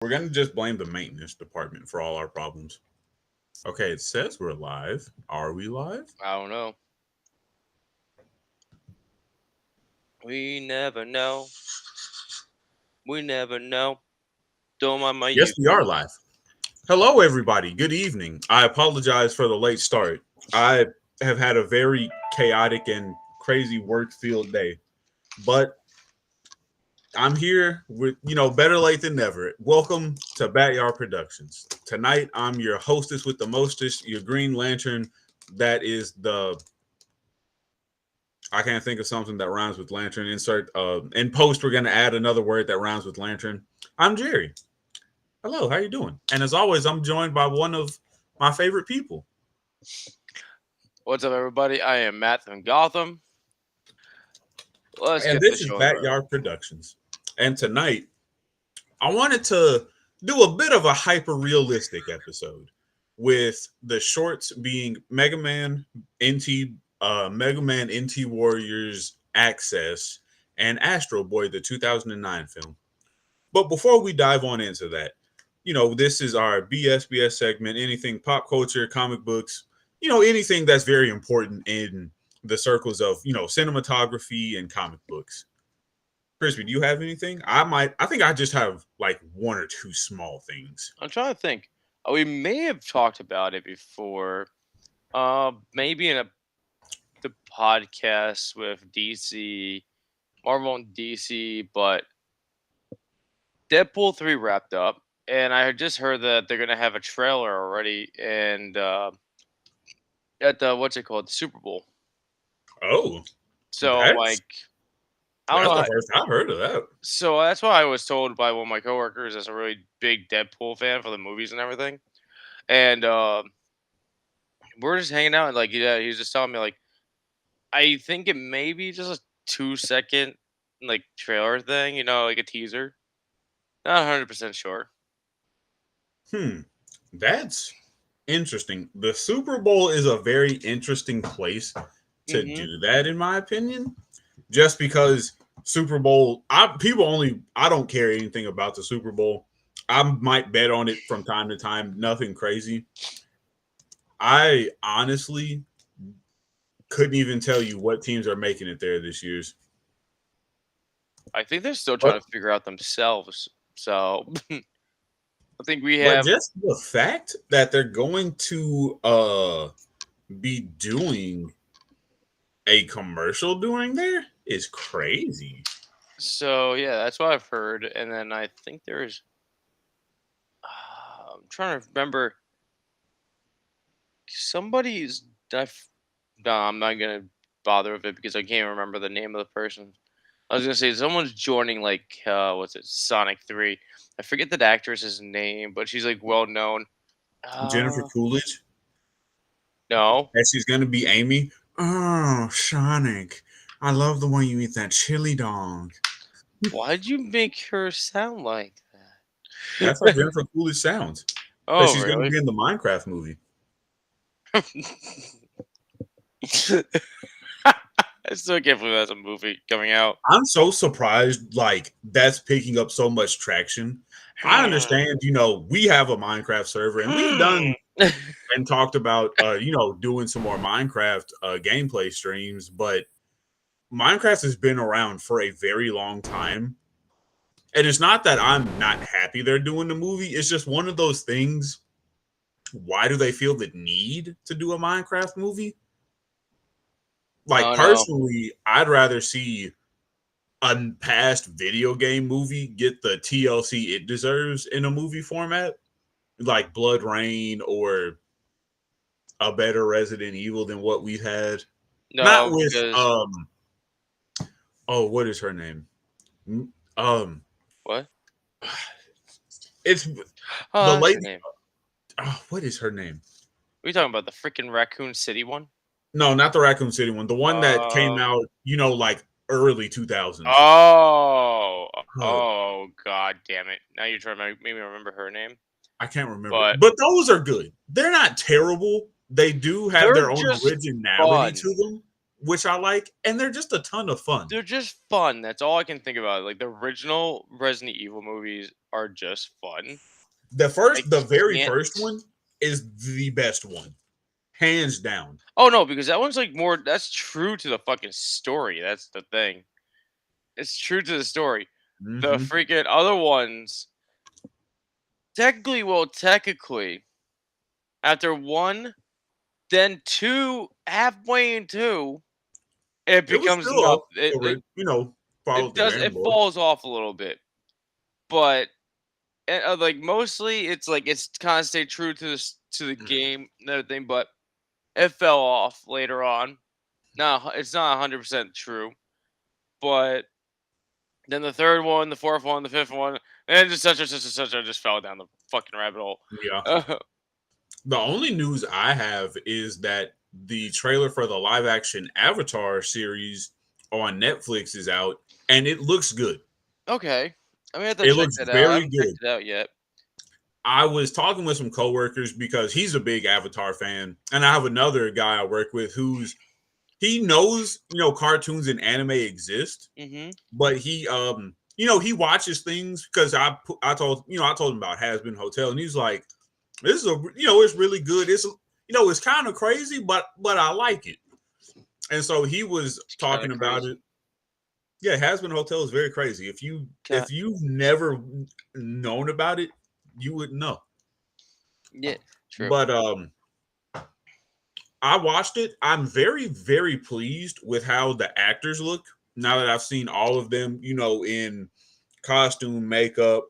We're going to just blame the maintenance department for all our problems. Okay, it says we're live. Are we live? I don't know. We never know. We never know. Don't mind my Yes, youth. we are live. Hello, everybody. Good evening. I apologize for the late start. I have had a very chaotic and crazy work field day, but I'm here with, better late than never. Welcome to BatYard Productions. Tonight, I'm your hostess with the mostest, your Green Lantern. That is I can't think of something that rhymes with lantern. Insert in post, we're gonna add another word that rhymes with lantern. I'm Jerry. Hello, how you doing? And as always, I'm joined by one of my favorite people. What's up, everybody? I am Matt from Gotham. Let's And get this this is show started. Backyard Productions. And tonight, I wanted to do a bit of a hyper realistic episode with the shorts being Mega Man NT Warriors Access and Astro Boy, the 2009 film. But before we dive on into that, this is our BSBS segment, anything pop culture, comic books, anything that's very important in the circles of, cinematography and comic books. Crispy, do you have anything? I think I just have like one or two small things. I'm trying to think. We may have talked about it before. Maybe in the podcast with DC, Marvel and DC, but Deadpool 3 wrapped up, and I had just heard that they're gonna have a trailer already, and at the what's it called, the Super Bowl. Oh, So that's I don't that's know. the first I've heard of that. So that's why I was told by one of my coworkers as a really big Deadpool fan for the movies and everything. And we're just hanging out and like yeah, he was just telling me like I think it may be just a 2 second like trailer thing, like a teaser. Not 100% sure. Hmm, that's interesting. The Super Bowl is a very interesting place to Hmm. do that, in my opinion. Just because Super Bowl, I don't care anything about the Super Bowl. I might bet on it from time to time, nothing crazy. I honestly couldn't even tell you what teams are making it there this year's. I think they're still But trying to figure out themselves. So I think we but have. just the fact that they're going to be doing a commercial during there is crazy. So yeah, that's what I've heard. And then I think there's. I'm trying to remember. Somebody's. No, I'm not gonna bother with it because I can't remember the name of the person. I was gonna say someone's joining like what's it, Sonic 3. I forget that actress's name, but she's like well known. Jennifer Uh Coolidge, no. and she's gonna be Amy. Oh, Sonic. I love the way you eat that chili dog. Why'd you make her sound like That's how that? Jennifer Coolidge sounds. Because Oh she's gonna really? be in the Minecraft movie. I still can't believe that's a movie coming out. I'm so surprised, like, that's picking up so much traction. I understand, we have a Minecraft server and we've done and talked about, doing some more Minecraft gameplay streams, but Minecraft has been around for a very long time. And it's not that I'm not happy they're doing the movie. It's just one of those things. Why do they feel the need to do a Minecraft movie? Like, Oh no. personally, I'd rather see a past video game movie get the TLC it deserves in a movie format, like Blood Rain or a better Resident Evil than what we've had. Not No, with because what is her name? Um what? it's the Oh, that's her lady, name. what is her name? Are you talking about the freaking Raccoon City one? No, not the Raccoon City one. The one that came Um. out, like early 2000s. Oh. Oh, Oh. God damn it! Now you're trying to make me remember her name, I can't remember. but But those are good. They're not terrible. They do have they're their own just originality fun. to them. which I like, and they're just a ton of fun. They're just fun. That's all I can think about. Like the original Resident Evil movies are just fun. I The very can't. first one is the best one, hands down. Oh no, because that one's like more. That's true to the fucking story. That's the thing. It's true to the story. The Hmm. freaking other ones, technically, after one, then two, halfway in two, it It was becomes still up, nothing. It, followed it the does. It game. falls off a little bit, but like mostly, it's like it's kind of stayed true to to the game and everything, but it fell off later on. No, it's not 100% true, but then the third one, the fourth one, the fifth one, and just such I just fell down the fucking rabbit hole. Yeah. The only news I have is that the trailer for the live action Avatar series on Netflix is out and it looks good. Okay, I mean, I have to It check looks that out. I very haven't checked good. it out yet. I was talking with some coworkers because he's a big Avatar fan, and I have another guy I work with he knows, cartoons and anime exist, Hmm. but he watches things because I told him about Has Been Hotel, and he's like, this is it's really good. It's kind of crazy, but I like it. And so he was It's kind of talking about crazy. it. Yeah, Has Been Hotel is very crazy. Ca- If you've never known about it, you wouldn't know. Yeah, true. But I watched it. I'm very, very pleased with how the actors look now that I've seen all of them, in costume, makeup.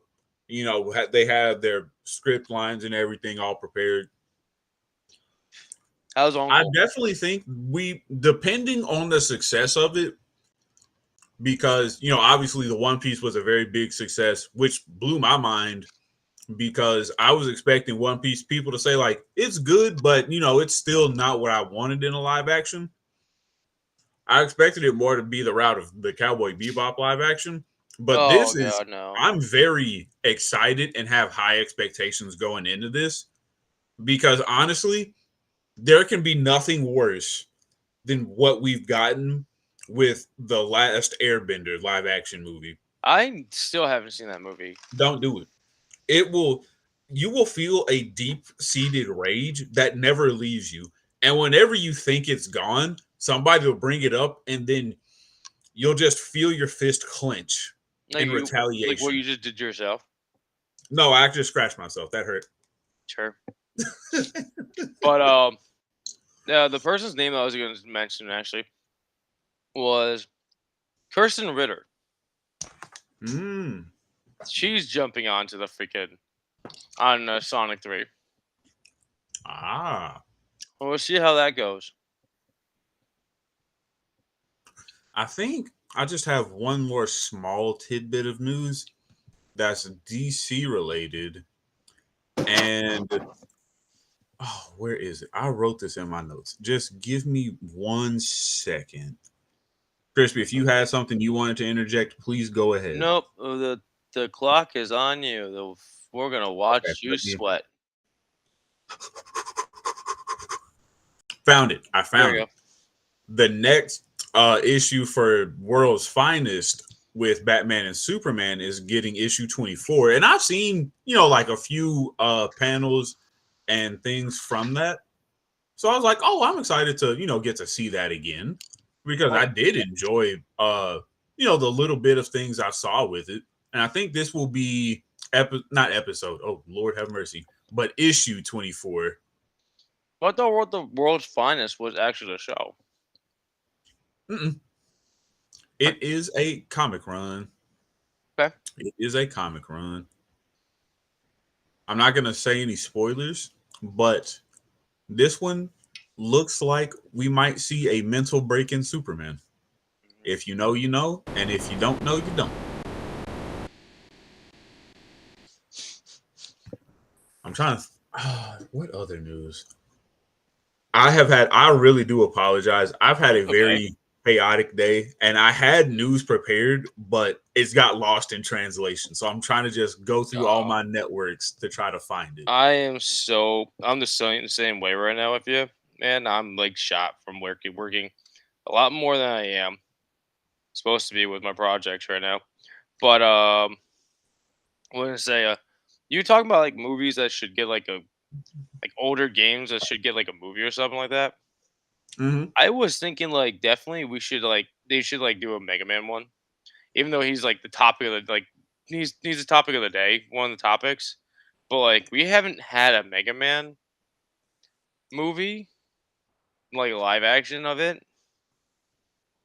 They have their script lines and everything all prepared. How's I Uncle? definitely think depending on the success of it, because, obviously the One Piece was a very big success, which blew my mind because I was expecting One Piece people to say, like, it's good, but, it's still not what I wanted in a live action. I expected it more to be the route of the Cowboy Bebop live action, but Oh this is god, no. I'm very excited and have high expectations going into this because honestly, there can be nothing worse than what we've gotten with the last Airbender live action movie. I still haven't seen that movie. Don't do it. It will You will feel a deep-seated rage that never leaves you. And whenever you think it's gone, somebody will bring it up and then you'll just feel your fist clench in Like what you retaliation. just did to yourself. No, I just scratched myself. That hurt. Sure. But the person's name I was going to mention actually was Kirsten Ritter. Mm. She's jumping onto the freaking on Sonic 3. Ah. Well, we'll see how that goes. I think I just have one more small tidbit of news that's DC related. And oh, where is it? I wrote this in my notes. Just give me 1 second. Crispy, if you had something you wanted to interject, please go ahead. Nope. The clock is on you. We're gonna Okay. watch you sweat. Found it. I There found you it. go. The next issue for World's Finest with Batman and Superman is getting issue 24. And I've seen, like a few panels and things from that. So I was like, oh, I'm excited to, get to see that again because Oh, I did enjoy, the little bit of things I saw with it. And I think this will be not episode. Oh, Lord have mercy, but issue 24. I thought the world's finest was actually the show. Mm-mm. It is a comic run. Okay. It is a comic run. I'm not going to say any spoilers, but this one looks like we might see a mental break in Superman. If you know, you know, and if you don't know, you don't. I'm trying to. What other news? I really do apologize. I've had a Okay. very chaotic day and I had news prepared, but it's got lost in translation. So I'm trying to just go through all Oh, my networks to try to find it. I'm the same way right now with you, man. I'm like shot from working a lot more than I am supposed to be with my projects right now. But what did I say? You talking about like movies that should get like older games that should get like a movie or something like that? Hmm. I was thinking like definitely we should like they should like do a Mega Man one, even though he's like the topic of the like he's the topic of the day, one of the topics. But like we haven't had a Mega Man movie, like a live action of it,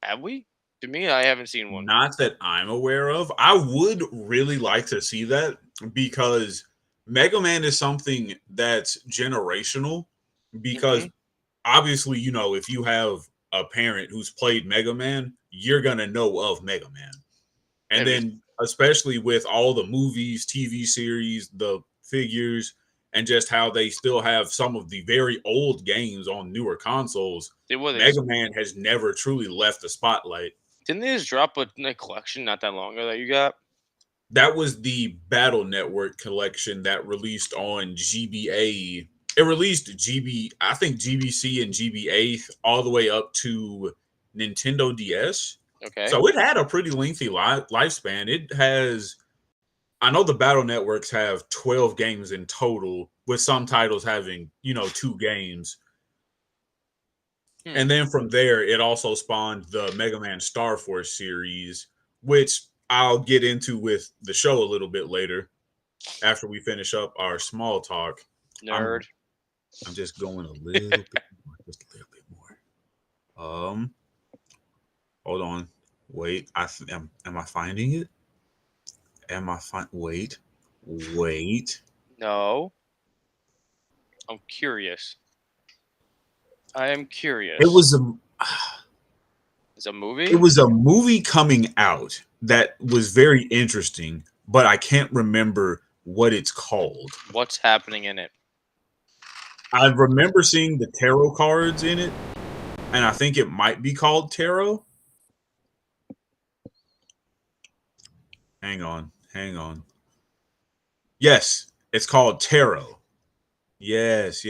have we? To me, I haven't seen one. Not that I'm aware of. I would really like to see that because Mega Man is something that's generational. Hmm. Because obviously, if you have a parent who's played Mega Man, you're gonna know of Mega Man. And If it's then, especially with all the movies, TV series, the figures, and just how they still have some of the very old games on newer consoles, they what they Mega Man has never truly left the spotlight. didn't they just drop a collection not that long ago that you got? That was the Battle Network collection that released on GBA. It released I think GBC and GBA all the way up to Nintendo DS. Okay. So it had a pretty lengthy lifespan. It has, I know the Battle Networks have 12 games in total, with some titles having, two games. Hmm. And then from there, it also spawned the Mega Man Star Force series, which I'll get into with the show a little bit later after we finish up our small talk. I'm Nerd. I'm just going a little bit more, just a little bit more. Hold on, wait. Am I finding it? Wait. No, I'm curious. I am It curious. was a It's a it movie? was a movie coming out that was very interesting, but I can't remember what it's called. What's happening in it? I remember seeing the tarot cards in it, and I think it might be called tarot. Hang on. Yes, it's called tarot. Yes.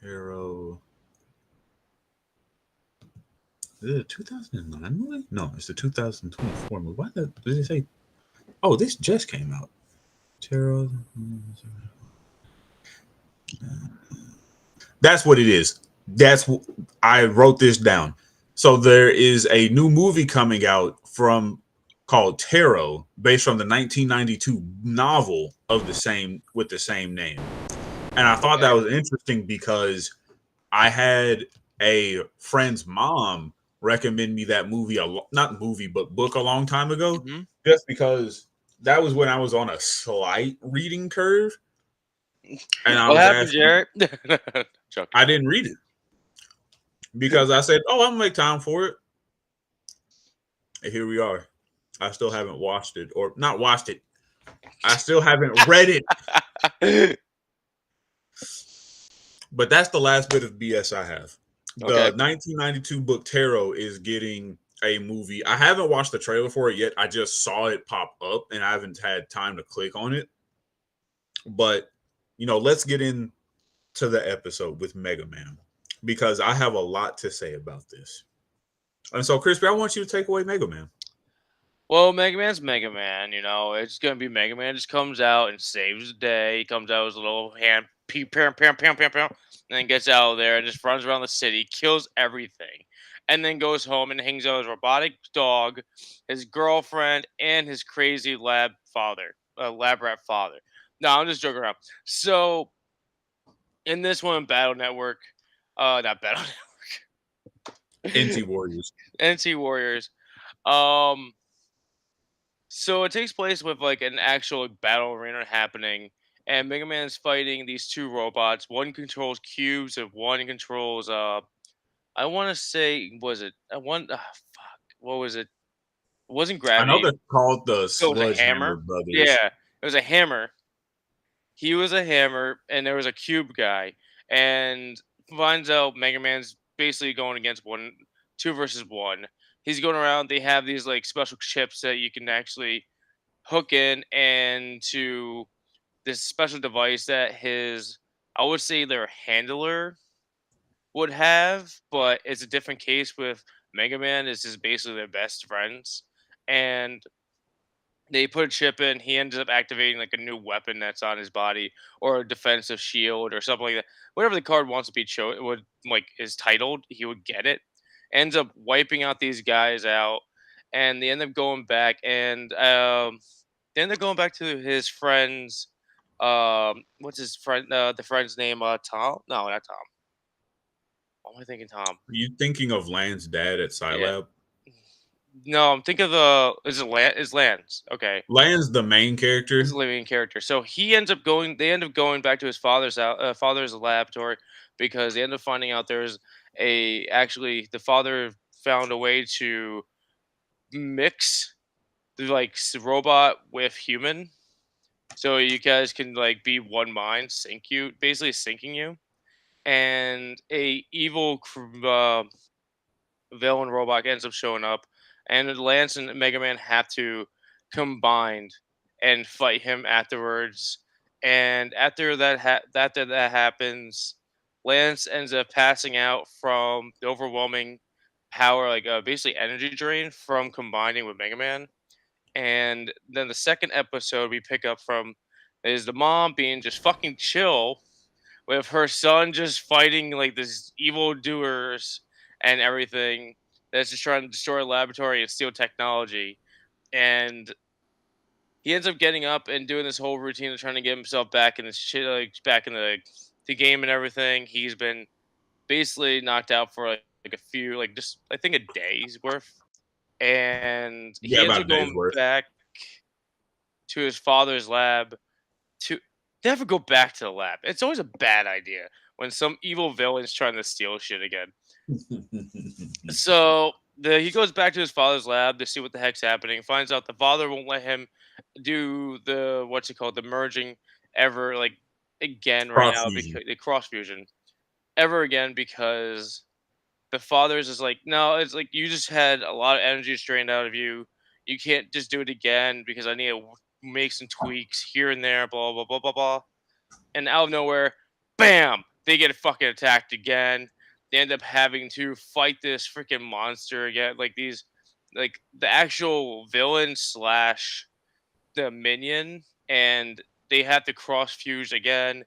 Tarot. Is it a 2009 movie? No, it's the 2024 movie. Why did it say? Oh, this just came out. Tarot. That's what it is. I wrote this down. So there is a new movie coming out from called Tarot, based on the 1992 novel of the same name. And I thought that Okay. was interesting because I had a friend's mom recommend me that movie, not movie, but book a long time ago, Hmm. just because that was when I was on a slight reading curve. And I What was happened, asking, Jared? Joking. I didn't read it because I said, oh, I'm going to make time for it. And here we are. I still haven't watched it, or not watched it. I still haven't read it. But that's the last bit of BS I have. Okay. The 1992 book Tarot is getting a movie. I haven't watched the trailer for it yet. I just saw it pop up and I haven't had time to click on it. But, let's get into the episode with Mega Man because I have a lot to say about this. And so, Crispy, I want you to take away Mega Man. Well, Mega Man's Mega Man, it's gonna be Mega Man just comes out and saves the day. He comes out with his little hand, and then gets out of there and just runs around the city, kills everything, and then goes home and hangs out with his robotic dog, his girlfriend, and his crazy lab rat father. No, I'm just joking around. So in this one, Battle Network, not Battle NT Network, Warriors. NC Warriors. Um, So it takes place with like an actual battle arena happening, and Mega Man is fighting these two robots. One controls cubes, and one controls I want to say was it I want fuck what was it? It wasn't I know gravity. they're called the It was a Sludgehammer hammer. Brothers. Yeah, it was a hammer. He was a hammer, and there was a cube guy, and finds out Mega Man's basically going against two versus one. He's going around. They have these like special chips that you can actually hook in and to this special device that his I would say their handler would have, but it's a different case with Mega Man. Is just basically their best friends, and they put a chip in. He ends up activating like a new weapon that's on his body, or a defensive shield, or something like that. Whatever the card wants to be would like is titled, he would get it. Ends up wiping out these guys out, and they end up going back, and they end up going back to his friends. What's his friend? The friend's name? Tom? No, not Tom. Why am I thinking Tom? Are you thinking of Lance's dad at Yeah. Scilab? No, I'm thinking of the is it Lan is Lance. Okay. Lance, the main Is character. a living character. So he ends up going they end up going back to his father's laboratory because they end up finding out there's a actually the father found a way to mix the like robot with human. So you guys can like be one mind, sync you, basically syncing you. And a evil villain robot ends up showing up, and Lance and Mega Man have to combine and fight him afterwards. And after that happens, Lance ends up passing out from the overwhelming power, like basically energy drain from combining with Mega Man. And then the second episode we pick up from is the mom being just fucking chill with her son just fighting like this evil doers and everything that's just trying to destroy a laboratory and steal technology. And he ends up getting up and doing this whole routine of trying to get himself back in the shit, like back in the game and everything. He's been basically knocked out for like a few, like just I think a day's worth, and Yeah, he ends about a up day's going worth. back to his father's lab to never go back to the lab. It's always a bad idea when some evil villain's trying to steal shit again. So he goes back to his father's lab to see what the heck's happening. Finds out the father won't let him do the what's it called, the merging ever like again right Cross now fusion. because the cross fusion ever again because the father's is like, no, it's like you just had a lot of energy strained out of you. You can't just do it again because I need to make some tweaks here and there, blah blah blah blah blah. And out of nowhere, bam, they get fucking attacked again. They end up having to fight this freaking monster again, like these, like the actual villain slash the minion, and they have to cross fuse again,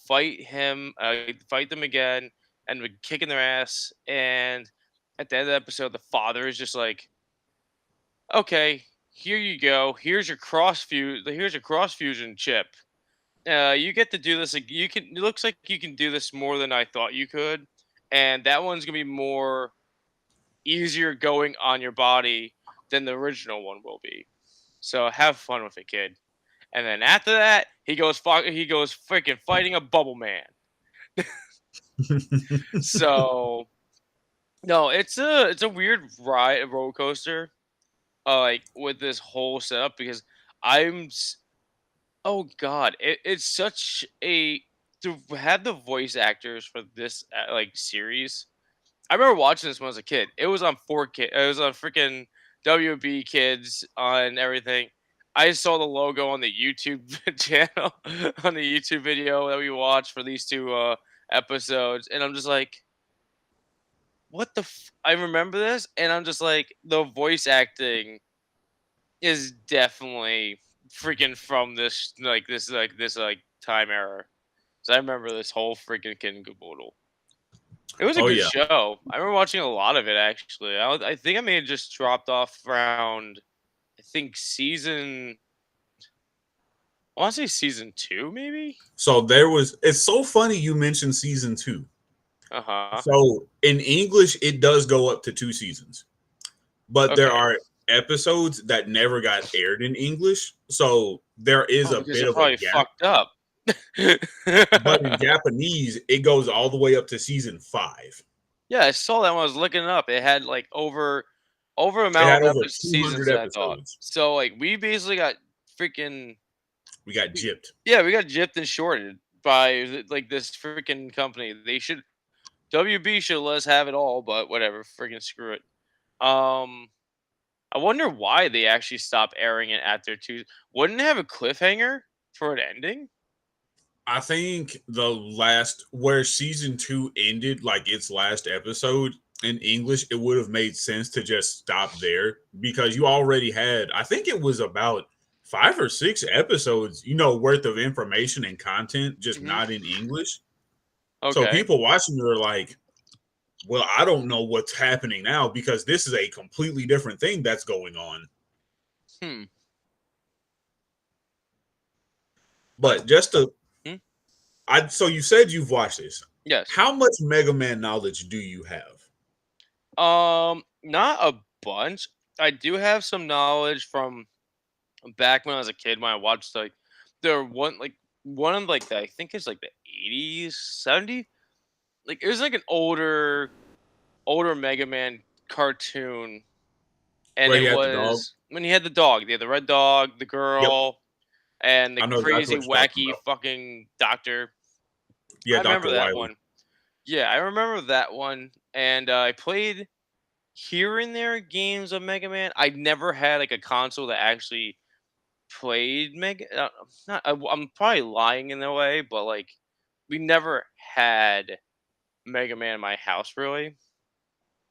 fight them again, and we're kicking their ass. And at the end of the episode, the father is just like, "Okay, here you go. Here's your cross fusion chip. You get to do this. Like, you can. It looks like you can do this more than I thought you could, and that one's gonna be more easier going on your body than the original one will be. So have fun with it, kid." And then after that, he goes freaking fighting a bubble man. So no, it's a weird ride roller coaster, like with this whole setup because I'm oh god, it's such a to have the voice actors for this like series. I remember watching this when I was a kid. It was on 4K. It was on freaking WB Kids on everything. I saw the logo on the YouTube channel on the YouTube video that we watched for these two episodes, and I'm just like, "What the?" I remember this, and I'm just like, the voice acting is definitely freaking from this time era. So I remember this whole freaking kid and caboodle. It was a Oh good yeah. show. I remember watching a lot of it actually. I think I may have just dropped off around I think season I want to say season 2 maybe? So there was. It's so funny you mentioned season two. Uh-huh. So in English, it does go up to two seasons, but there Okay. are episodes that never got aired in English. So there is Oh, a because bit they're of a probably gap. fucked up. But in Japanese, it goes all the way up to season five. Yeah, I saw that when I was looking it up. It had like over It amount had of over seasons 200 than I thought. episodes. So like we basically got freaking We got gypped. yeah, we got gypped and shorted by like this freaking company. They should WB should let us have it all, but whatever, freaking screw it. Um, I wonder why they actually stopped airing it after two. Wouldn't it have a cliffhanger for an ending? I think the last where season 2 ended, like its last episode in English, it would have made sense to just stop there because you already had, I think it was about 5 or 6 episodes, worth of information and content, just Hmm. not in English. So Okay. people watching it are like, well, I don't know what's happening now because this is a completely different thing that's going on. Hmm. But just to, Hmm? so you said you've watched this. Yes. How much Mega Man knowledge do you have? Not a bunch. I do have some knowledge from back when I was a kid when I watched like the one of like the, I think it's like the 80s, 70s. Like it was like an older Mega Man cartoon, and Where it you had the dog? was when he had the dog. He had the red dog, the Yep, girl, and the I know exactly crazy what you're talking wacky about. fucking doctor. Yeah, I remember Dr. that Wiley. one. Yeah, I remember that one, and I played here and there games of Mega Man. I never had like a console that actually played Mega. Not, I'm probably lying in a way, but like we never had Mega Man in my house really.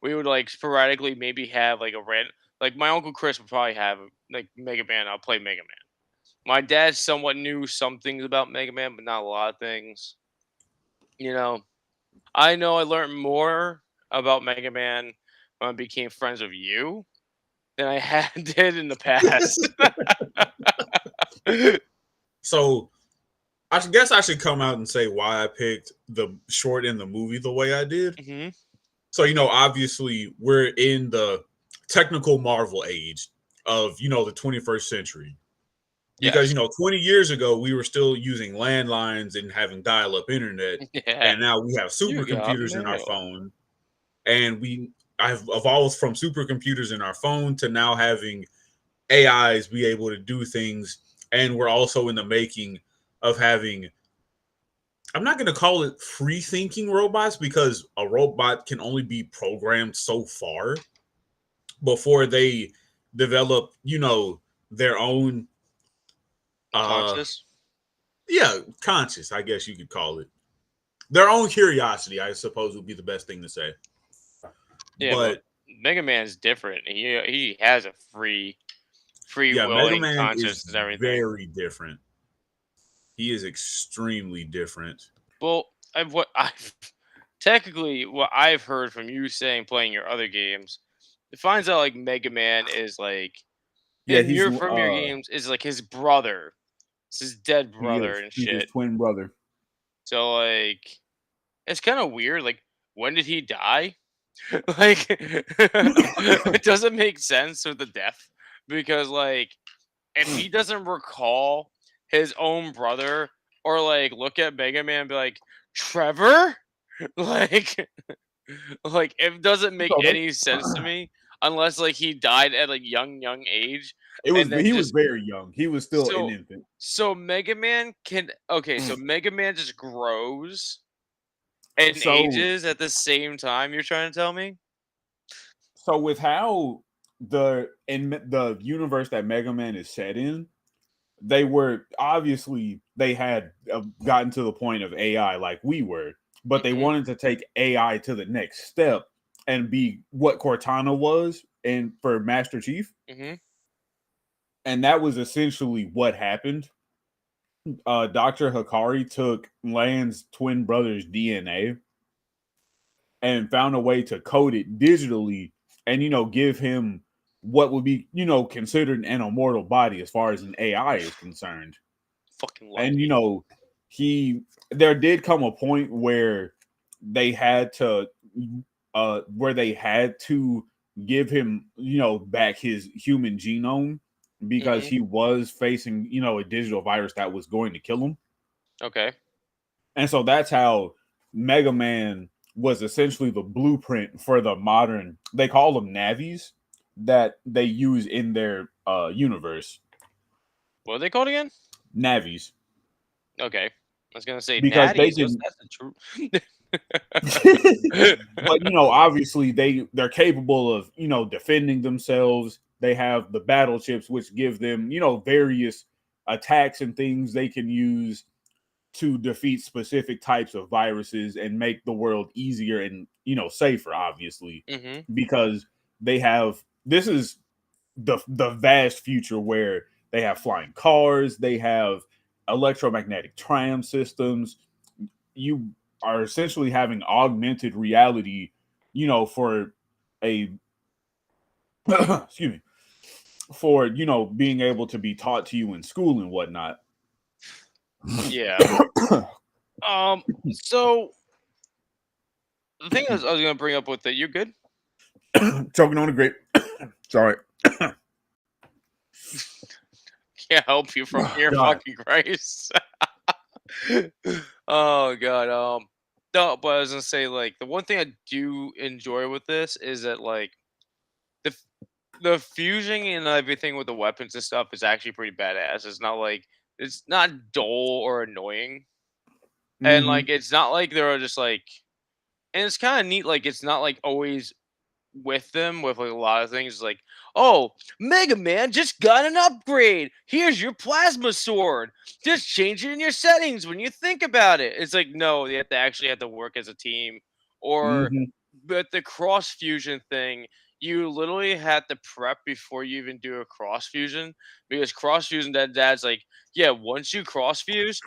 We would like sporadically maybe have like a rent. Like my uncle Chris would probably have like Mega Man. I'll play Mega Man. My dad somewhat knew some things about Mega Man, but not a lot of things. You know, I know I learned more about Mega Man when I became friends with you than I had did in the past. So I guess I should come out and say why I picked the short in the movie the way I did. Hmm. So, obviously we're in the technical Marvel age of, the 21st century. Because, Yes. 20 years ago, we were still using landlines and having dial up internet. Yeah. And now we have You got supercomputers in our mail. phone. And I've evolved from supercomputers in our phone to now having AIs be able to do things. And we're also in the making of having, I'm not going to call it free thinking robots because a robot can only be programmed so far before they develop, their own, uh, Conscious. yeah, conscious, I guess you could call it. Their own curiosity, I suppose, would be the best thing to say. Yeah, but But Mega Man's different. He has a free yeah, Mega willing Man is conscious and everything. very different. He is extremely different. Well, I've technically what I've heard from you saying playing your other games, it finds out like Mega Man is like Yeah, in your from your games is like his brother. It's his dead he brother is. and He's his shit. twin brother. So like it's kind of weird. Like when did he die? Like it doesn't make sense with the death because like if he doesn't recall his own brother or like look at Mega Man and be like Trevor, like like it doesn't make So any sense to me unless like he died at a young age and then he was just very young. He was still an so infant. so Mega Man can okay so Mega Man just grows and So ages at the same time. You're trying to tell me? so with how the universe that Mega Man is set in, they had gotten to the point of AI like we were, but they Hmm. wanted to take AI to the next step and be what Cortana was and for Master Chief, Hmm. and that was essentially what happened. Dr. Hikari took Lan's twin brother's DNA and found a way to code it digitally and give him what would be considered an immortal body as far as an AI is concerned. Fucking And lucky. he there did come a point they had to where they had to give him back his human genome because Hmm. he was facing a digital virus that was going to kill him. Okay. And so that's how Mega Man was essentially the blueprint for the modern, they call them navies that they use in their universe. What are they called again? Navies. Okay. I was gonna say Because they natties. can That's the truth. but obviously they're capable of, defending themselves. They have the battle chips which give them, various attacks and things they can use. to defeat specific types of viruses and make the world easier and, you know, safer, obviously, because they have, this is the vast future where they have flying cars, they have electromagnetic tram systems. You are essentially having augmented reality, you know, for a excuse me, for, you know, being able to be taught to you in school and whatnot. Yeah. So the thing I was gonna bring up with it, you're good? Choking on a grape. Sorry. Can't help you from here, fucking Christ. Oh god. No, but I was gonna say, like, the one thing I do enjoy with this is that, like, the fusing and everything with the weapons and stuff is actually pretty badass. It's not like, it's not dull or annoying, and like it's not like they're just like, and it's kind of neat. Like, it's not like always with them with like a lot of things. Like, oh, Mega Man just got an upgrade. Here's your plasma sword. Just change it in your settings when you think about it. It's like, no, they have to work as a team. Or but the cross fusion thing, you literally have to prep before you even do a cross fusion, because cross fusion, dad's like, yeah, once you cross fuse,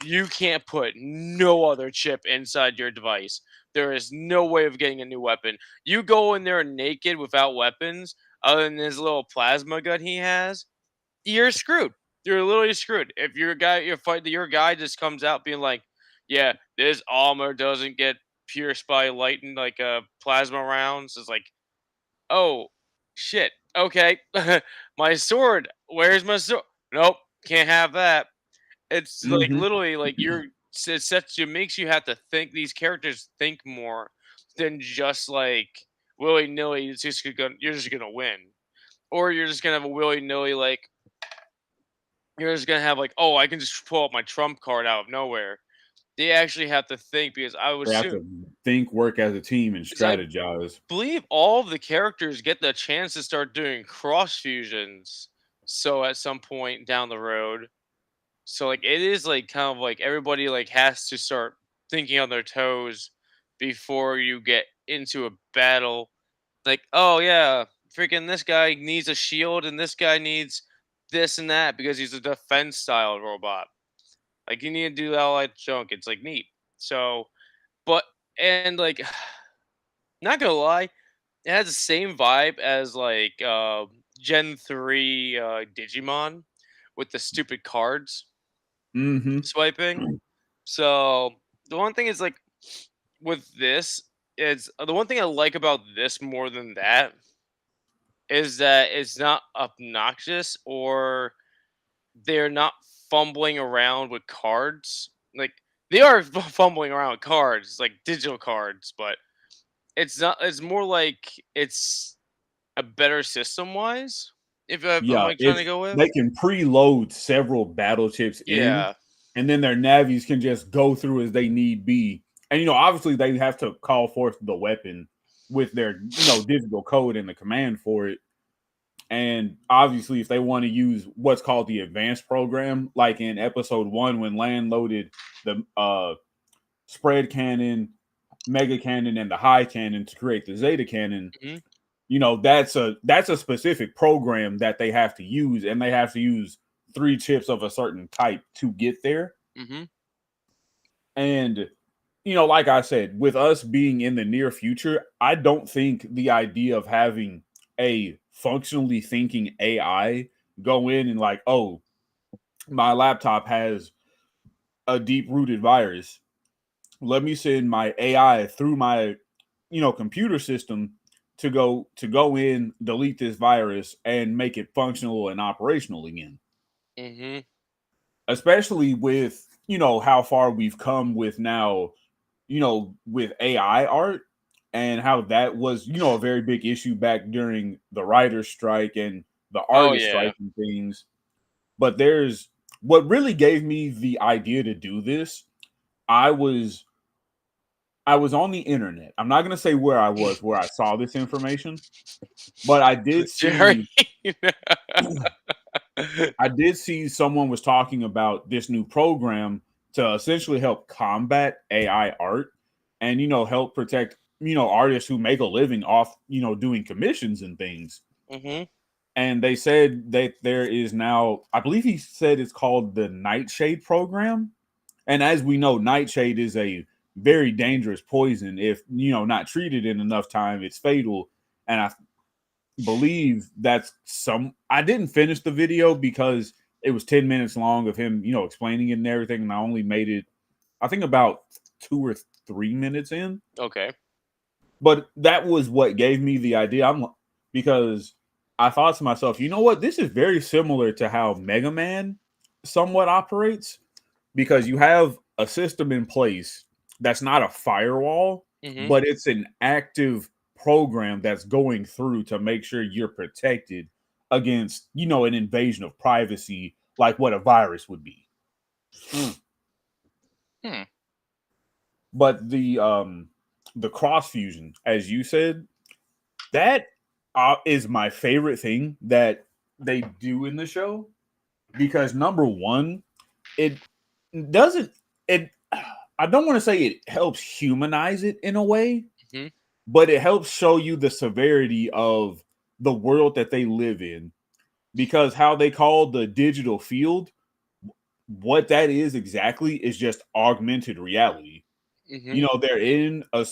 you can't put no other chip inside your device. There is no way of getting a new weapon. You go in there naked without weapons, other than his little plasma gun he has, you're screwed. You're literally screwed. If your guy just comes out being like, "Yeah, this armor doesn't get pierced by lightning like plasma rounds," it's like, "Oh, shit. Okay, my sword. Where's my sword? Nope, can't have that." It's like literally like it makes you have to think. These characters think more than just like willy nilly. You're just gonna win, or you're just gonna have a willy nilly like, you're just gonna have like, oh, I can just pull up my trump card out of nowhere. They actually have to think, because I would They have assume, to think, work as a team, and 'cause I strategize. believe all of the characters get the chance to start doing cross fusions. So at some point down the road, so like it is like kind of like everybody like has to start thinking on their toes before you get into a battle. Like, oh yeah, freaking this guy needs a shield and this guy needs this and that because he's a defense style robot. Like, you need to do all that junk. It's like neat. So, but and like, not gonna lie, it has the same vibe as like Gen 3 Digimon with the stupid cards swiping. So the one thing is like with this is the one thing I like about this more than that is that it's not obnoxious, or they're not fumbling around with cards. Like, they are fumbling around with cards, like digital cards, but it's not. It's more like it's a better system wise. If I'm Yeah, like trying to it's go with, they can preload several battle chips in, yeah, and then their navies can just go through as they need be. And you know, obviously they have to call forth the weapon with their, you know, digital code and the command for it. And obviously, if they want to use what's called the advanced program, like in episode 1 when Land loaded the spread cannon, mega cannon, and the high cannon to create the zeta cannon, you know, that's a specific program that they have to use, and they have to use 3 chips of a certain type to get there. And you know, like I said, with us being in the near future, I don't think the idea of having a functionally thinking AI go in and like, oh, my laptop has a deep rooted virus. Let me send my AI through my, you know, computer system to go in, delete this virus, and make it functional and operational again. Especially with, you know, how far we've come with now, you know, with AI art, and how that was, you know, a very big issue back during the writer's strike and the Oh artist yeah. strike and things. But there's what really gave me the idea to do this. I was on the internet. I'm not going to say where I saw this information, but I did Jerry. see I did see someone was talking about this new program to essentially help combat AI art and, help protect, artists who make a living off, doing commissions and things. Mm-hmm. And they said that there is now, I believe he said it's called the Nightshade program. And as we know, nightshade is a very dangerous poison. If, not treated in enough time, it's fatal. And I believe that's I didn't finish the video because it was 10 minutes long of him, explaining it and everything. And I only made it, I think, about 2 or 3 minutes in. Okay. But that was what gave me the idea. Because I thought to myself, you know what? This is very similar to how Megaman somewhat operates, because you have a system in place that's not a firewall, but it's an active program that's going through to make sure you're protected against, an invasion of privacy, like what a virus would be. But the cross fusion, as you said, that is my favorite thing that they do in the show, because number one, it doesn't, I don't want to say it helps humanize it in a way, but it helps show you the severity of the world that they live in, because how they call the digital field, what that is exactly is just augmented reality. They're in a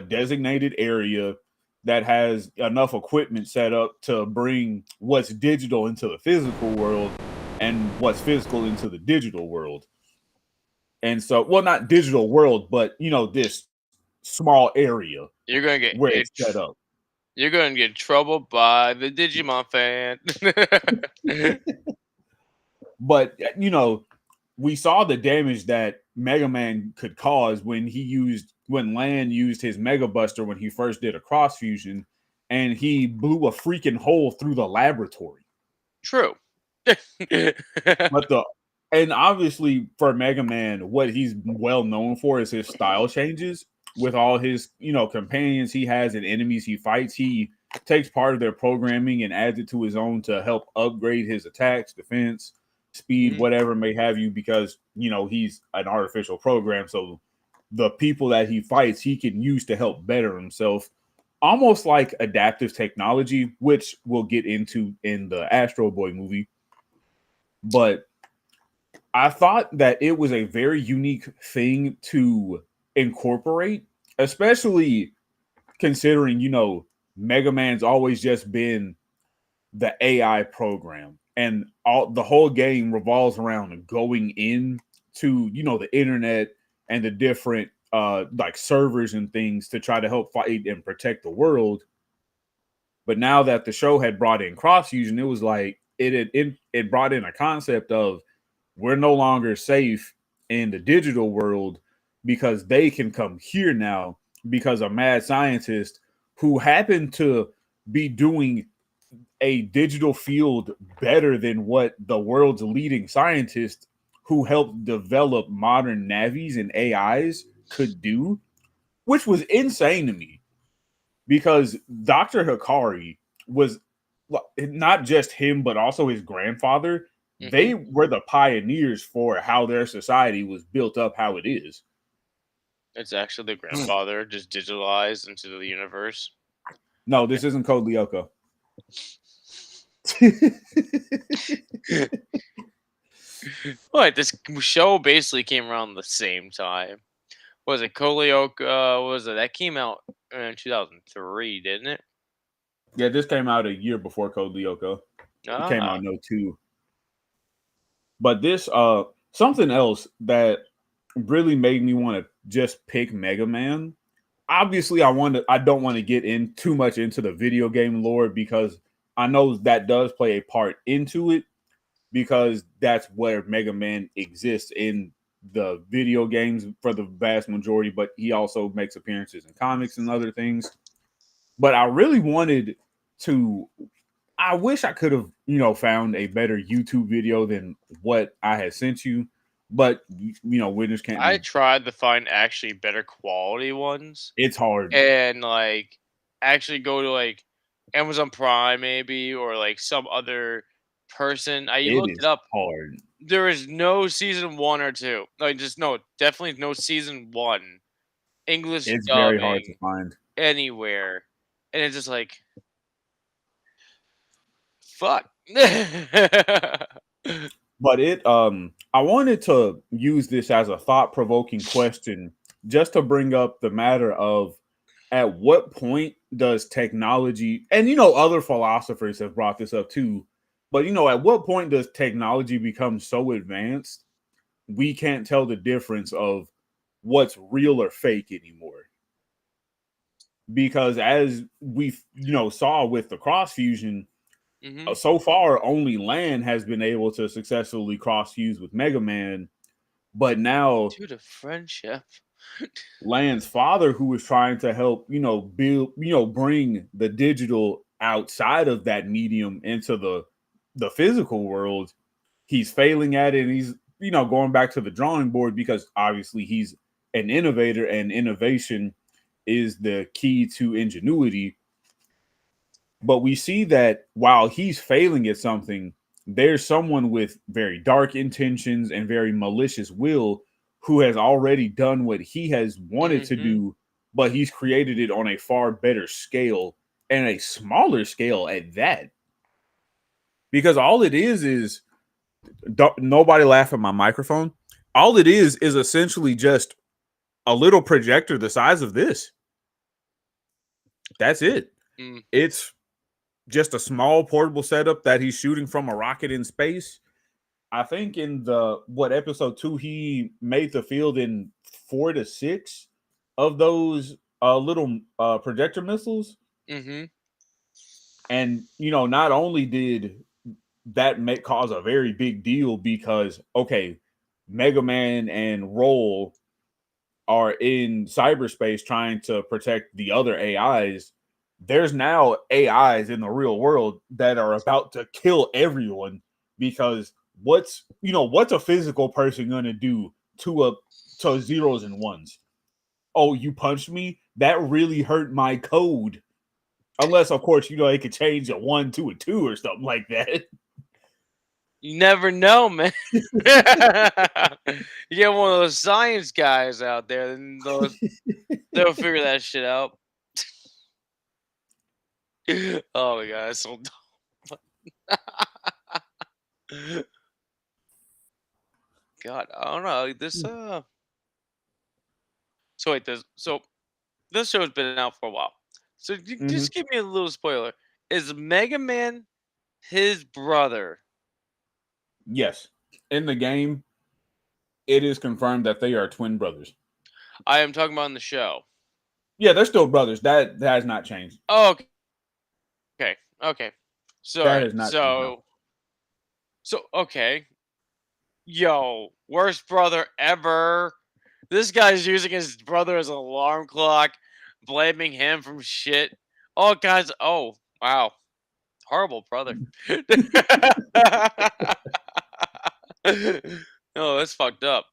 designated area that has enough equipment set up to bring what's digital into the physical world and what's physical into the digital world. And so, well, not digital world, but this small area. You're gonna get where it's set up. You're gonna get troubled by the Digimon fan. But we saw the damage that Megaman could cause when Lan used his Mega Buster when he first did a cross fusion, and he blew a freaking hole through the laboratory. True. And obviously for Megaman, what he's well known for is his style changes with all his, companions he has and enemies he fights. He takes part of their programming and adds it to his own to help upgrade his attacks, defense, speed, whatever may have you, because, he's an artificial program. So the people that he fights, he can use to help better himself, almost like adaptive technology, which we'll get into in the Astro Boy movie. But I thought that it was a very unique thing to incorporate, especially considering, Mega Man's always just been the AI program, and the whole game revolves around going in to, the internet and the different like servers and things to try to help fight and protect the world. But now that the show had brought in cross fusion, it was like it brought in a concept of, we're no longer safe in the digital world because they can come here now, because a mad scientist who happened to be doing a digital field better than what the world's leading scientists who helped develop modern navies and AIs could do, which was insane to me, because Dr. Hikari was not just him, but also his grandfather. They were the pioneers for how their society was built up how it is. It's actually the grandfather just digitalized into the universe. No, this isn't Code Lyoko. What? This show basically came around the same time. Was it Code Lyoko? That came out in 2003, didn't it? Yeah, this came out a year before Code Lyoko. It came out in 2002. But this, something else that really made me want to just pick Mega Man. Obviously, I don't want to get in too much into the video game lore, because I know that does play a part into it, because that's where Mega Man exists in the video games for the vast majority, but he also makes appearances in comics and other things. But I really wanted to, I wish I could have, found a better YouTube video than what I had sent you. But, winners can't. I tried to find actually better quality ones. It's hard. And, actually go to, Amazon Prime maybe, or, some other person. I looked it up. Hard. There is no season 1 or 2. Like, just no, definitely no season 1 English It's very hard to dubbing find. anywhere, and it's just like, fuck. But I wanted to use this as a thought-provoking question just to bring up the matter of at what point does technology, and other philosophers have brought this up too, but at what point does technology become so advanced we can't tell the difference of what's real or fake anymore? Because as we saw with the cross fusion, Mhm. so far only Lan has been able to successfully cross fuse with Megaman, but now Dude, a friendship. Lan's father, who was trying to help, build, bring the digital outside of that medium into the physical world, he's failing at it, and he's going back to the drawing board because obviously he's an innovator, and innovation is the key to ingenuity. But we see that while he's failing at something, there's someone with very dark intentions and very malicious will who has already done what he has wanted to Mhm. do, but he's created it on a far better scale and a smaller scale at that. Because all it is nobody laugh at my microphone. All it is essentially just a little projector the size of this. That's it. Mm. It's just a small portable setup that he's shooting from a rocket in space. I think in the episode 2 he made the field in 4 to 6 of those little projector missiles, Mhm. and not only did that make cause a very big deal because okay, Mega Man and Roll are in cyberspace trying to protect the other AIs. There's now AIs in the real world that are about to kill everyone because what's a physical person gonna do to zeros and ones? Oh, you punched me? That really hurt my code. Unless, of course, it could change a 1 to a 2 or something like that. You never know, man. You get one of those science guys out there, and they'll figure that shit out. Oh my god, that's so dumb. God, I don't know. So wait, this show's been out for a while. So Mhm. just give me a little spoiler. Is Mega Man his brother? Yes. In the game, it is confirmed that they are twin brothers. I am talking about in the show. Yeah, they're still brothers. That has not changed. Oh, okay. So That alright, has not changed. No. so okay. Yo, worst brother ever. This guy's using his brother as an alarm clock, blaming him from shit. All kinds. Oh, wow, horrible brother. Oh, that's fucked up.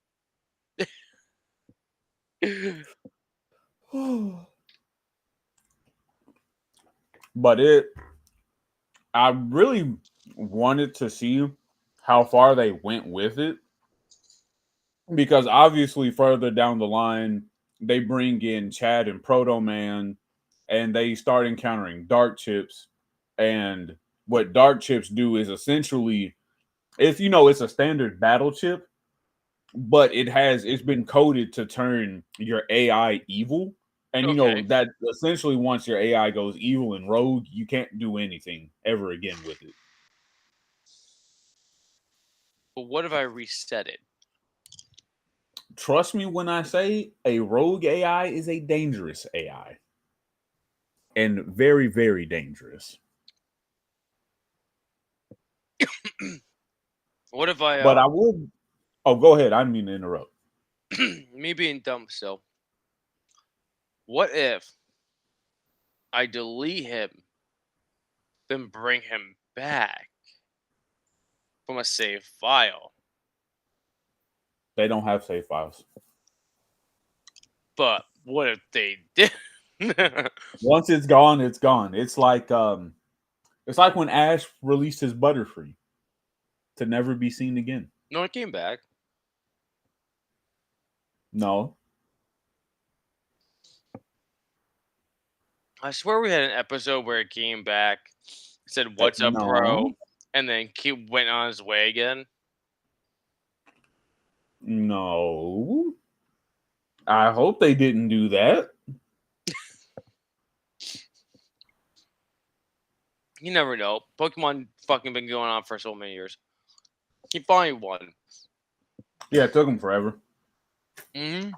But I really wanted to see how far they went with it because obviously further down the line they bring in Chad and Proto Man and they start encountering dark chips, and what dark chips do is essentially it's a standard battle chip, but it's been coded to turn your AI evil. And Okay, that essentially once your AI goes evil and rogue, you can't do anything ever again with it. but what if I reset it? Trust me when I say a rogue AI is a dangerous AI. And very, very dangerous. What if I But I would go ahead. I didn't mean to interrupt. me being dumb still? What if I delete him, then bring him back from a save file? They don't have save files. But what if they did? Once it's gone, it's gone. It's like when Ash released his Butterfree to never be seen again. No, it came back. No. I swear we had an episode where it came back, said "What's up, bro," No. and then went on his way again. No. I hope they didn't do that. You never know. Pokemon fucking been going on for so many years. He finally won. Yeah, it took them forever. Mm-hmm.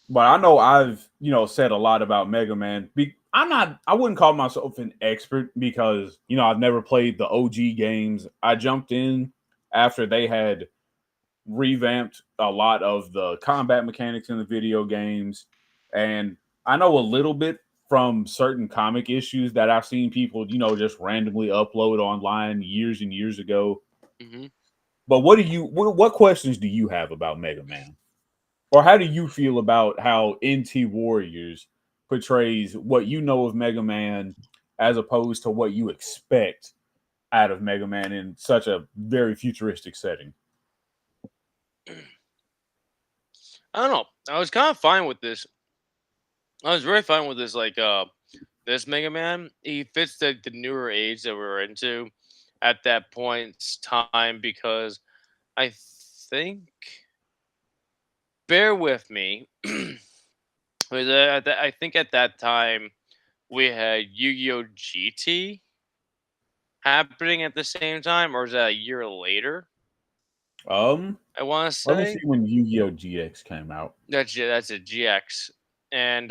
But I know I've, said a lot about Mega Man. I wouldn't call myself an expert because, I've never played the OG games. I jumped in after they had revamped a lot of the combat mechanics in the video games. And I know a little bit from certain comic issues that I've seen people, just randomly upload online years and years ago. Mm-hmm. But what questions do you have about Mega Man? Or how do you feel about how NT Warriors portrays what you know of Mega Man as opposed to what you expect out of Mega Man in such a very futuristic setting? I don't know. I was kind of fine with this. I was very fine with this. Like, this Mega Man, he fits the newer age that we were into at that point time because I think. Bear with me. I think at that time we had Yu-Gi-Oh! GT happening at the same time, or is that a year later? I want to Let me say see when Yu-Gi-Oh! GX came out. that's a GX, and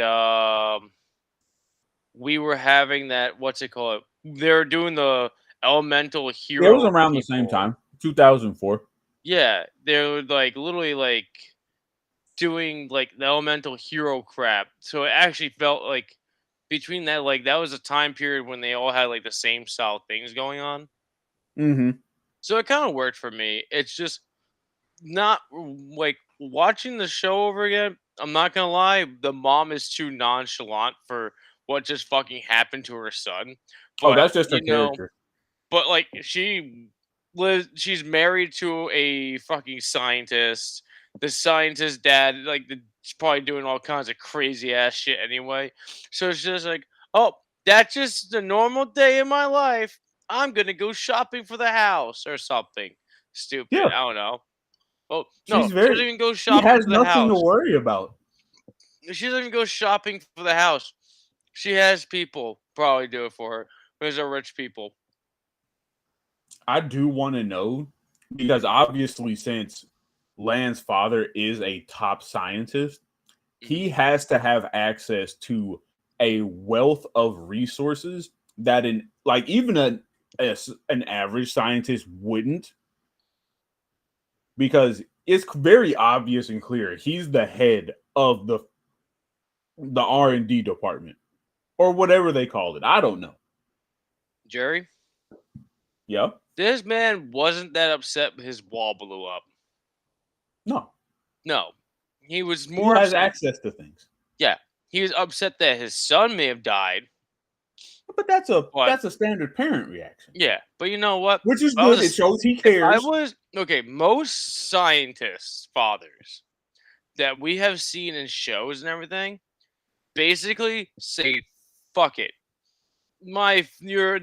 we were having that. What's it called? They're doing the elemental Yeah, it was hero around the same people. time, 2004. Yeah, they're like literally like doing like the elemental hero crap. So it actually felt like between that, like that was a time period when they all had like the same style things going on. Mm-hmm. So it kind of worked for me. It's just not like watching the show over again. I'm not gonna lie, the mom is too nonchalant for what just fucking happened to her son. Oh, But that's just her you know, character. but like she's married to a fucking scientist. The scientist dad, like she's probably doing all kinds of crazy ass shit anyway. So it's just like, oh, that's just a normal day in my life. I'm gonna go shopping for the house or something stupid. Yeah, I don't know. Oh no, she's she very. doesn't even go She shopping has for the nothing to house. worry about. She doesn't even go shopping for the house. She has people probably do it for her. Those are rich people. I do want to know because obviously, since Lan's father is a top scientist, he Mhm. has to have access to a wealth of resources that even an average scientist wouldn't, because it's very obvious and clear he's the head of the R&D department or whatever they call it. I don't know. Jerry, Yep. this man wasn't that upset his wall blew up. No. No. He was He more has upset. access to things. Yeah. He was upset that his son may have died. But that's a But that's a standard parent reaction. yeah. But you know what? Which is If I was good. It shows he if I cares. was okay, most scientists, fathers that we have seen in shows and everything basically say, fuck it. You're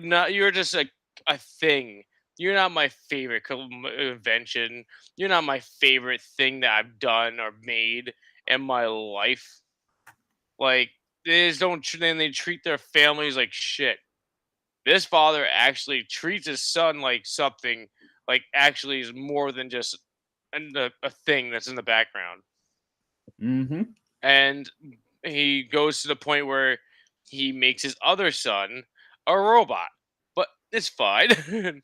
just a thing. You're not my favorite invention. You're not my favorite thing that I've done or made in my life. Like they just don't. Then they treat their families like shit. This father actually treats his son like something. Like actually is more than just a thing that's in the background. Mm-hmm. And he goes to the point where he makes his other son a robot. But it's fine.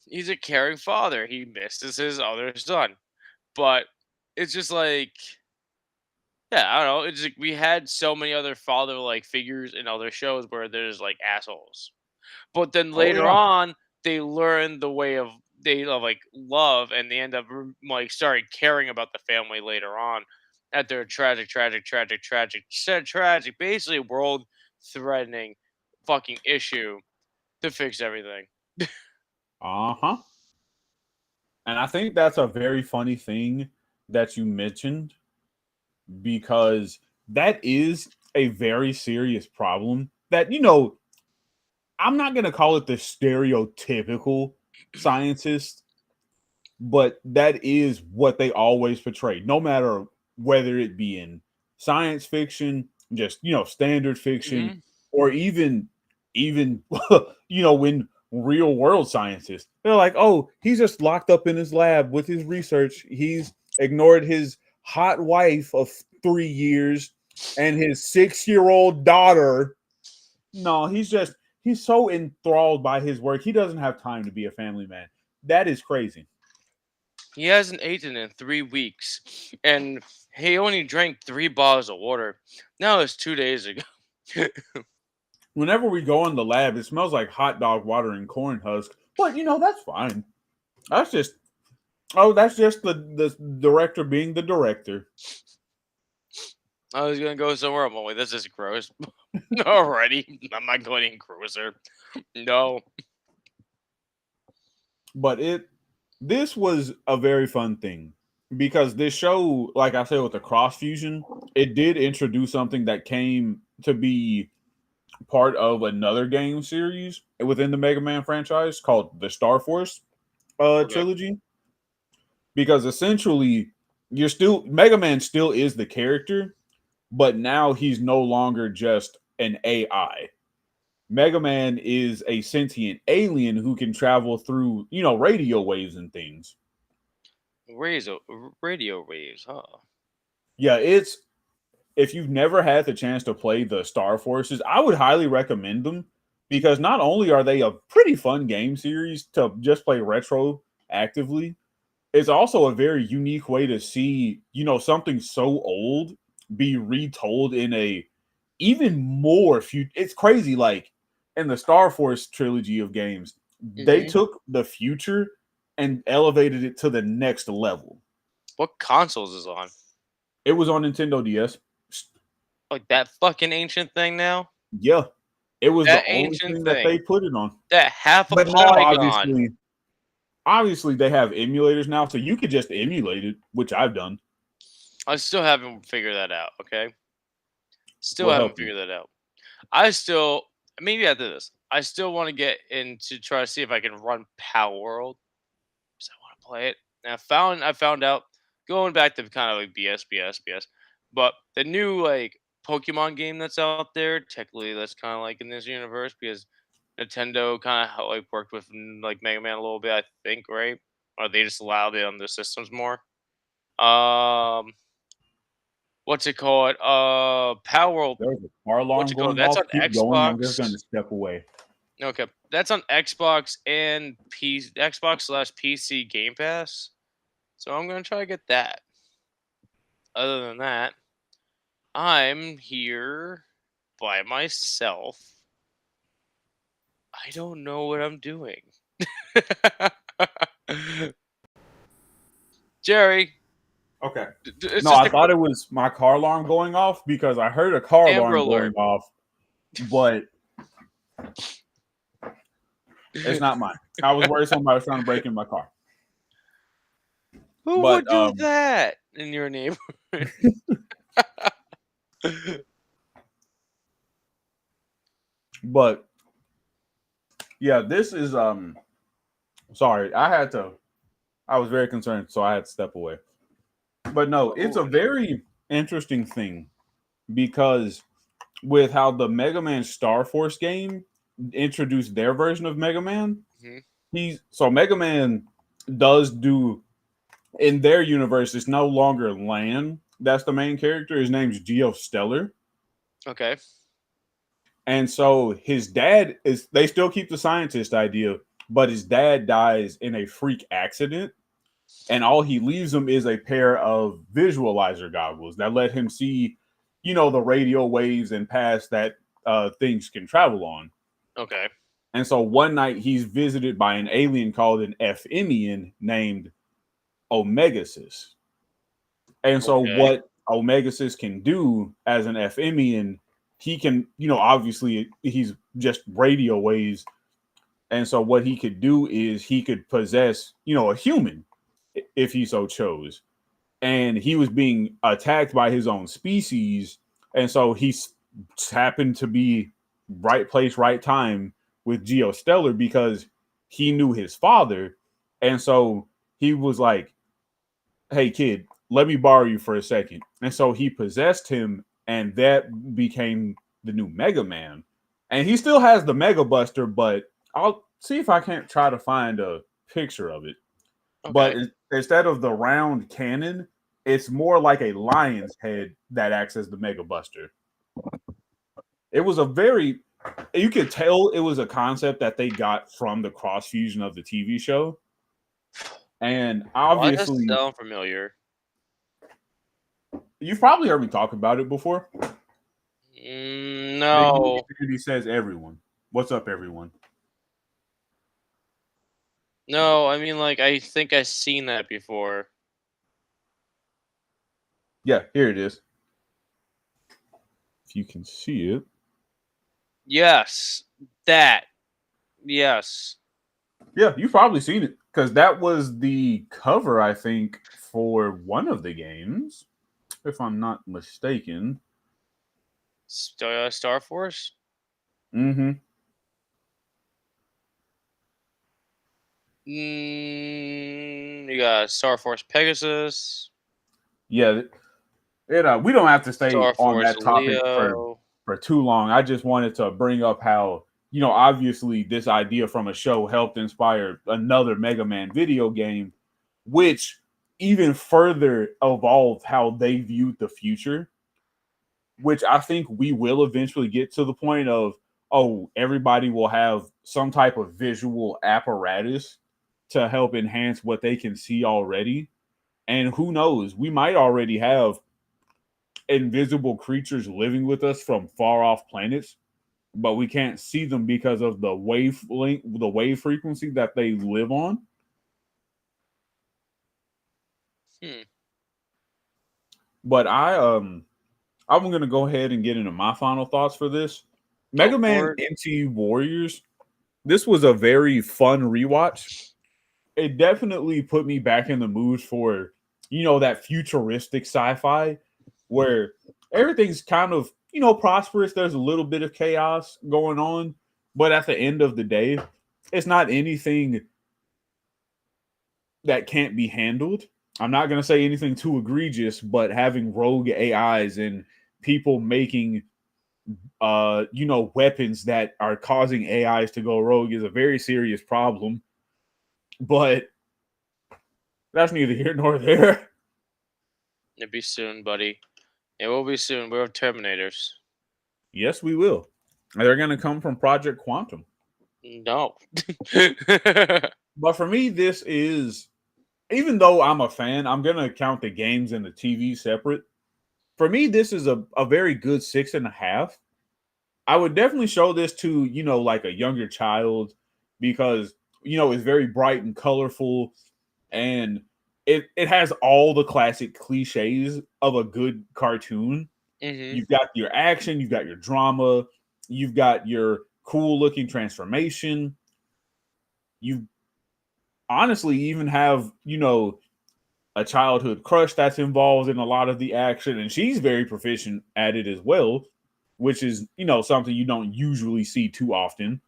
He's a caring father. He misses his other son. But it's just like, yeah, I don't know. It's like we had so many other father like figures in other shows where there's like assholes. But then Oh later yeah. on, they learn the way of they of like love, and they end up like started caring about the family later on. At their tragic, basically world threatening fucking issue to fix everything. Uh-huh. And I think that's a very funny thing that you mentioned because that is a very serious problem that, I'm not going to call it the stereotypical scientist, but that is what they always portray, no matter whether it be in science fiction, just, standard fiction, Mm-hmm. or even, when real world scientists, they're like, oh, he's just locked up in his lab with his research. He's ignored his hot wife of 3 years and his 6-year-old daughter. No, he's so enthralled by his work. He doesn't have time to be a family man. That is crazy. He hasn't eaten in 3 weeks, and he only drank 3 bottles of water. Now it's 2 days ago. Whenever we go in the lab, it smells like hot dog water and corn husk. But that's fine. That's just the director being the director. I was gonna go somewhere. I'm like, this is gross. Already, I'm not going any closer. No. But this was a very fun thing because this show, like I said, with the cross fusion, it did introduce something that came to be part of another game series within the Mega Man franchise called the Star Force Okay. trilogy. Because essentially, Mega Man still is the character, but now he's no longer just an AI. Mega Man is a sentient alien who can travel through, radio waves and things. Radio waves, huh? Yeah, if you've never had the chance to play the Star Forces, I would highly recommend them because not only are they a pretty fun game series to just play retro actively, it's also a very unique way to see, something so old be retold in a even more it's crazy. Like in the Star Force trilogy of games, they Mm-hmm. took the future and elevated it to the next level. What consoles is on? It was on Nintendo DS. Like that fucking ancient thing now? Yeah. It was the That only ancient thing that thing. they put it on. That half a But now polygon. obviously they have emulators now, so you could just emulate it, which I've done. I still haven't figured that out, okay? Still Will haven't help you. figured that out. I still, maybe after this, I still want to get in to try to see if I can run Power World. Because I want to play it. And I found out, going back to kind of like BS, but the new like Pokemon game that's out there, technically that's kind of like in this universe because Nintendo kind of like worked with like Mega Man a little bit, I think, right? Or they just allowed it on their systems more. Um, what's it called? Power World. There's a car What's alarm it called? going That's off. on Keep going. I'm just Xbox. going to step away. Okay, that's on Xbox and Xbox/PC Game Pass. So I'm gonna try to get that. Other than that, I'm here by myself. I don't know what I'm doing. Jerry, Okay. it's No, just I a thought it was my car alarm going off because I heard a car Amber alarm going Alert. off, but it's not mine. I was worried somebody was trying to break in my car. Who But would do that in your neighborhood? but yeah, this is sorry, I was very concerned, so I had to step away. But no, it's a very interesting thing because with how the Mega Man Star Force game introduced their version of Mega Man, Mega Man does do in their universe, it's no longer Lan that's the main character. His name's Geostellar. Okay. And so his dad they still keep the scientist idea, but his dad dies in a freak accident. And all he leaves him is a pair of visualizer goggles that let him see, the radio waves and paths that things can travel on. Okay. And so one night he's visited by an alien called an Ephemian named Omegasis. And so what Omegasis can do as an Ephemian, he can, obviously he's just radio waves. And so what he could do is he could possess, a human. if he so chose. And he was being attacked by his own species, and so he happened to be right place, right time with Geostellar because he knew his father, and so he was like, "Hey, kid, let me borrow you for a second." And so he possessed him, and that became the new Mega Man. And he still has the Mega Buster, but I'll see if I can't try to find a picture of it. But Okay. instead of the round cannon, it's more like a lion's head that acts as the Mega Buster. It was a very, you could tell it was a concept that they got from the cross fusion of the TV show. And Why does that obviously, sound familiar? you've probably heard me talk about it before. Big movie No. Sandy says everyone. What's up, everyone? No, I mean, like, I think I've seen that before. Yeah, here it is. If you can see it. Yes. That. Yes. Yeah, you've probably seen it because that was the cover, I think, for one of the games, if I'm not mistaken. Star Force? Mm-hmm. You got Star Force Pegasus, Yeah, we don't have to stay Star on Force that topic Leo. for too long. I just wanted to bring up how, obviously this idea from a show helped inspire another Mega Man video game, which even further evolved how they viewed the future, which I think we will eventually get to the point of, oh, everybody will have some type of visual apparatus to help enhance what they can see already. And who knows, we might already have invisible creatures living with us from far off planets, but we can't see them because of the wave frequency that they live on. Hmm. But I'm gonna go ahead and get into my final thoughts for this. Go Mega Man for it. NT Warriors. This was a very fun rewatch. It definitely put me back in the mood for, that futuristic sci-fi where everything's kind of, prosperous. There's a little bit of chaos going on, but at the end of the day, it's not anything that can't be handled. I'm not going to say anything too egregious, but having rogue AIs and people making weapons that are causing AIs to go rogue is a very serious problem. But that's neither here nor there. It'll be soon, buddy. It will be soon. We're Terminators. Yes, we will. They're going to come from Project Quantum. No. But for me, this is, even though I'm a fan, I'm going to count the games and the TV separate. For me, this is a very good 6.5. I would definitely show this to, like a younger child because, it's very bright and colorful and it has all the classic cliches of a good cartoon. hmm You've got your action, you've got your drama, you've got your cool looking transformation. You honestly even have, a childhood crush that's involved in a lot of the action, and she's very proficient at it as well, which is, something you don't usually see too often.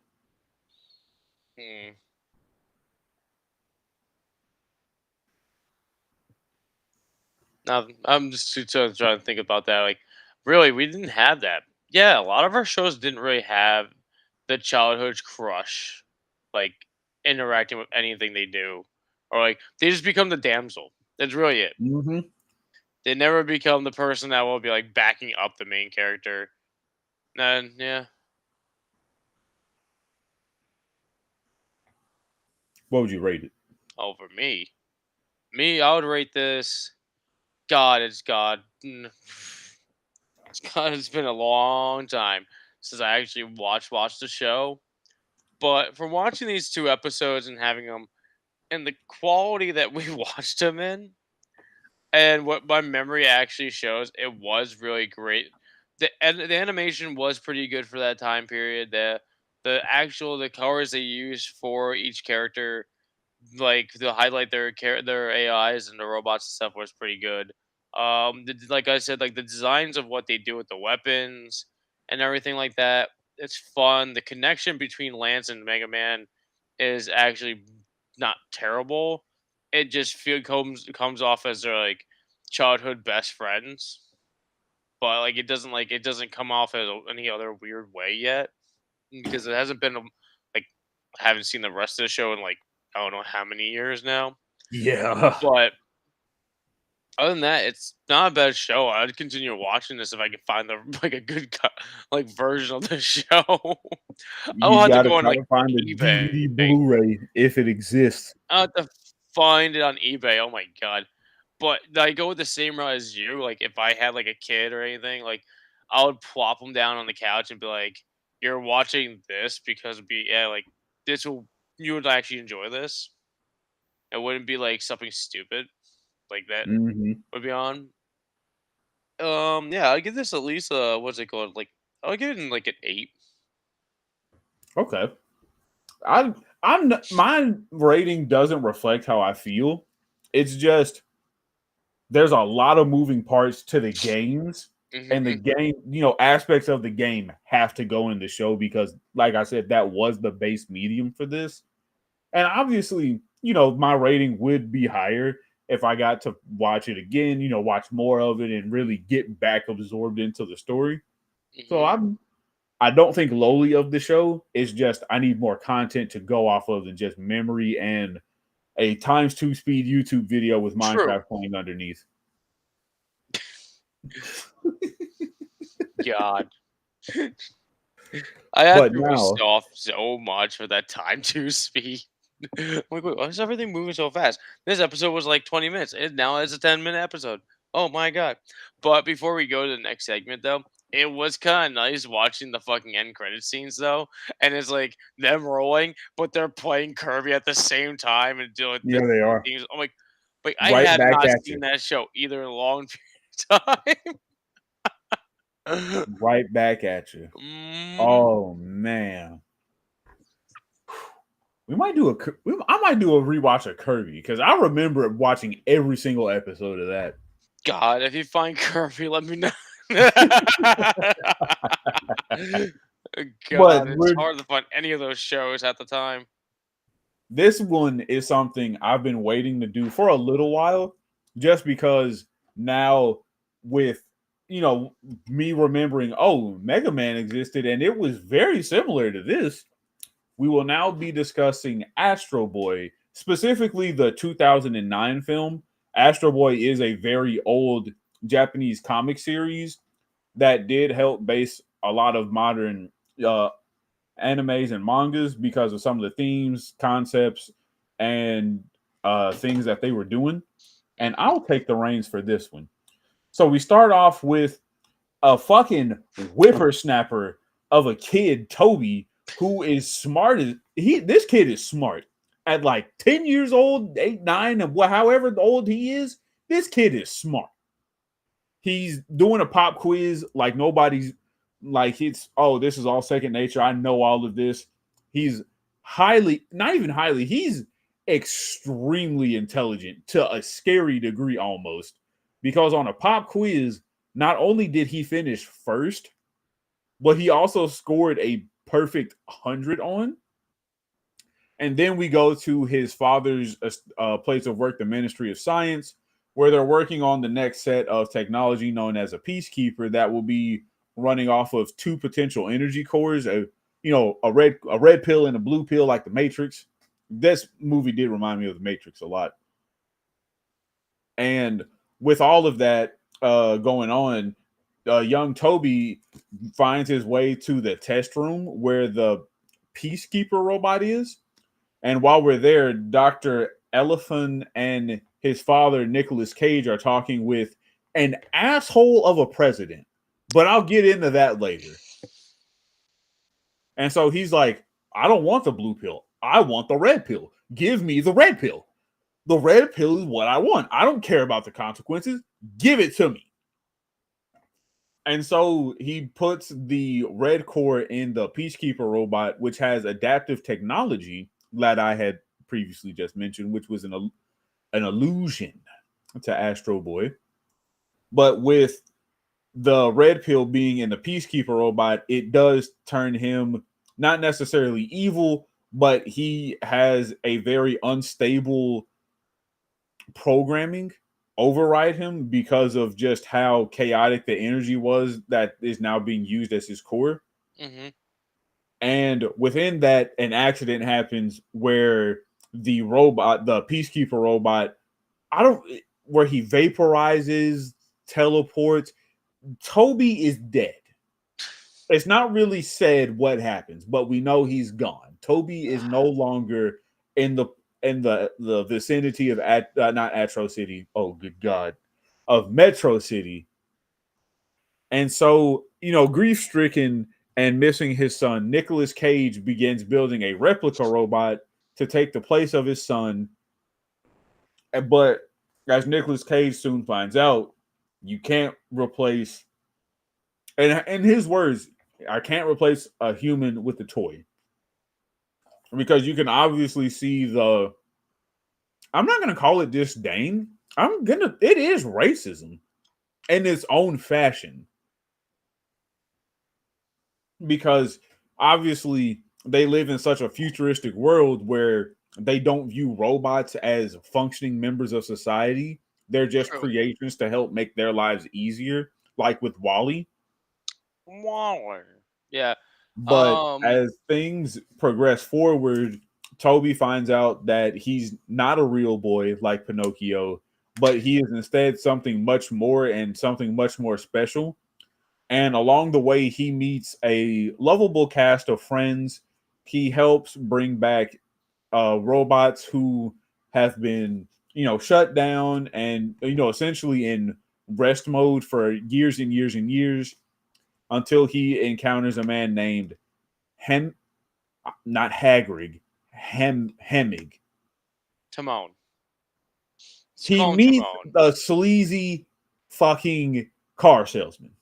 Hmm. Now I'm just trying to think about that. Like, really, we didn't have that. Yeah, a lot of our shows didn't really have the childhood crush, like interacting with anything they do, or like they just become the damsel. That's really it. Mm-hmm. They never become the person that will be like backing up the main character. And yeah, What would you rate it? over me, I would rate this. God, it's God. God, it's been a long time since I actually watched the show. But from watching these two episodes and having them and the quality that we watched them in, and what my memory actually shows, it was really great. The animation was pretty good for that time period. The colors they used for each character like to highlight their AIs and the robots and stuff was pretty good. Like I said, like the designs of what they do with the weapons and everything like that, it's fun. The connection between Lance and Mega Man is actually not terrible. It just comes off as their like childhood best friends, but it doesn't come off as any other weird way yet because it hasn't been like I haven't seen the rest of the show in like I don't know how many years now. Yeah. But other than that, it's not a bad show. I'd continue watching this if I could find the like a good like version of the show. I'll You have to gotta go on try like to find the eBay. DVD Blu-ray if it exists. I'll have to find it on eBay. Oh my god. But I go with the same route as you. Like if I had like a kid or anything, like I would plop them down on the couch and be like, "You're watching this because like this will you would actually enjoy this. It wouldn't be like something stupid like that Hmm. would be on." Yeah, I'll give this at least what's it called? Like I'll give it in like an 8. Okay. My rating doesn't reflect how I feel. It's just there's a lot of moving parts to the games, and the Hmm. game, aspects of the game have to go in the show because, like I said, that was the base medium for this. And obviously, my rating would be higher if I got to watch it again, watch more of it and really get back absorbed into the story. So Hmm. I don't think lowly of the show. It's just I need more content to go off of than just memory and a times 2 speed YouTube video with True. Minecraft playing underneath. God. I had But to now, resolve so much for that time to speed. Like, wait, why is everything moving so fast? This episode was like 20 minutes. It now is a 10-minute episode. Oh my god. But before we go to the next segment though, it was kind of nice watching the fucking end credit scenes though. And it's like them rolling, but they're playing Kirby at the same time and doing yeah, the they are things. I'm like I right have back not at you, seen that show either in a long period of time. right back at you. Mm. Oh man, we might do I might do a rewatch of Kirby because I remember watching every single episode of that. God, if you find Kirby, let me know. But God, it's hard to find any of those shows at the time. this one is something I've been waiting to do for a little while, just because now with me remembering, oh, Mega Man existed and it was very similar to this. We will now be discussing Astro Boy, specifically the 2009 film. Astro Boy is a very old Japanese comic series that did help base a lot of modern uh, animes and mangas because of some of the themes, concepts, and things that they were doing. And Mhm. I'll take the reins for this one. So we start off with a fucking whippersnapper of a kid, Toby, who is smart as this kid is smart. At like 10 years old, 8, 9, and however old he is, this kid is smart. He's doing a pop quiz like nobody's like it's this is all second nature. I know all of this. He's not even highly, he's extremely intelligent to a scary degree almost. Because on a pop quiz, not only did he finish first, but he also scored a perfect 100 on. And then we go to his father's place of work, the Ministry of Science, where they're working on the next set of technology known as a peacekeeper that will be running off of 2 potential energy cores, a red pill and a blue pill, like the Matrix. This movie did remind me of the Matrix a lot. And with all of that going on, young Toby finds his way to the test room where the peacekeeper robot is. And while we're there, Dr. Elephant and his father, Nicolas Cage, are talking with an asshole of a president. But I'll get into that later. And so he's like, I don't want the blue pill. I want the red pill. Give me the red pill. The red pill is what I want. I don't care about the consequences. Give it to me. And so he puts the red core in the Peacekeeper robot, which has adaptive technology that I had previously just mentioned, which was an allusion to Astro Boy. But with the red pill being in the Peacekeeper robot, it does turn him not necessarily evil, but he has a very unstable programming override him because of just how chaotic the energy was that is now being used as his core. Mm-hmm. And within that, an accident happens where the Peacekeeper robot, where he vaporizes, teleports. Toby is dead. It's not really said what happens, but we know he's gone. Toby is no longer in the vicinity of not Atro City. Oh, good God, of Metro City. And so, grief stricken and missing his son, Nicolas Cage begins building a replica robot to take the place of his son. But as Nicolas Cage soon finds out, you can't replace, and in his words, I can't replace a human with a toy. Because you can obviously see I'm not going to call it disdain. It is racism in its own fashion. Because obviously they live in such a futuristic world where they don't view robots as functioning members of society. They're just creations to help make their lives easier, like with Wall-E. Yeah. But as things progress forward, Toby finds out that he's not a real boy like Pinocchio, but he is instead something much more and something much more special. And along the way, he meets a lovable cast of friends. He helps bring back robots who have been, shut down and, essentially in rest mode for years and years and years until he encounters a man named not Hagrid, Hemmig. Timon. He meets a sleazy fucking car salesman.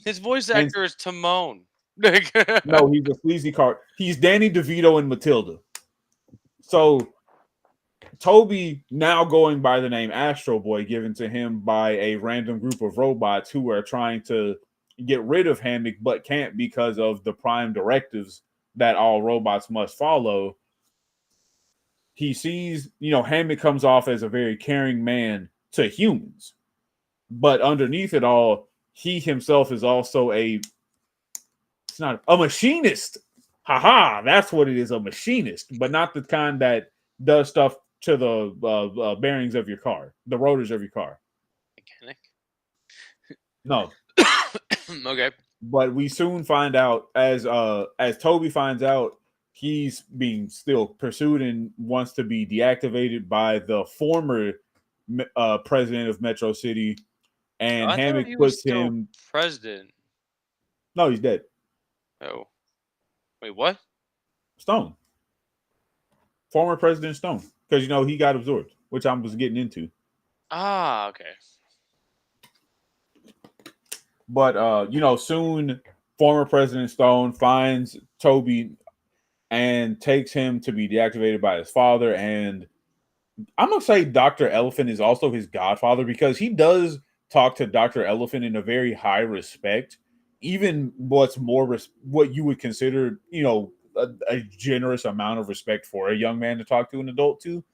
His voice actor is Timon. No, he's a sleazy car. He's Danny DeVito and Matilda. So Toby, now going by the name Astro Boy, given to him by a random group of robots who are trying to get rid of Hammock, but can't because of the prime directives that all robots must follow. He sees, Hammock comes off as a very caring man to humans. But underneath it all, he himself is also it's not a machinist. Haha, that's what it is, a machinist, but not the kind that does stuff to the bearings of your car, the rotors of your car. Mechanic? No. Okay. But we soon find out, as Toby finds out, he's being still pursued and wants to be deactivated by the former president of Metro City, and Hammock puts him president. No, he's dead. Oh, wait, what? Stone, former President Stone, because he got absorbed, which I was getting into. Ah, okay. But soon former President Stone finds Toby and takes him to be deactivated by his father. And I'm gonna say Dr. Elephant is also his godfather, because he does talk to Dr. Elephant in a very high respect, even what you would consider, a generous amount of respect for a young man to talk to an adult to.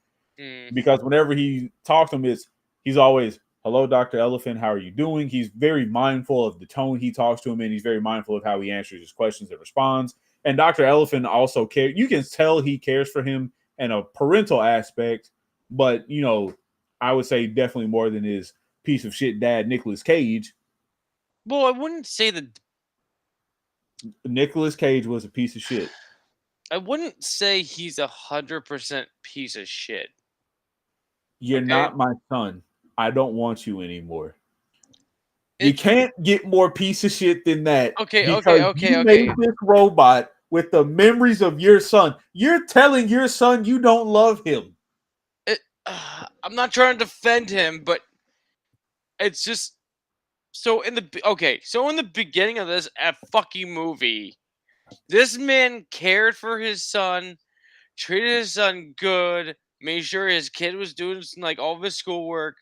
Because whenever he talks to him, he's always, "Hello, Dr. Elephant, how are you doing?" He's very mindful of the tone he talks to him, and he's very mindful of how he answers his questions and responds. And Dr. Elephant also cares. You can tell he cares for him in a parental aspect, but I would say definitely more than his piece of shit dad, Nicolas Cage. Well, I wouldn't say that Nicolas Cage was a piece of shit. I wouldn't say he's 100% piece of shit. You're not my son. I don't want you anymore. You can't get more piece of shit than that. Okay. You made this robot with the memories of your son. You're telling your son you don't love him. I'm not trying to defend him, but it's just so in the beginning of this fucking movie, this man cared for his son, treated his son good, made sure his kid was doing like all of his schoolwork,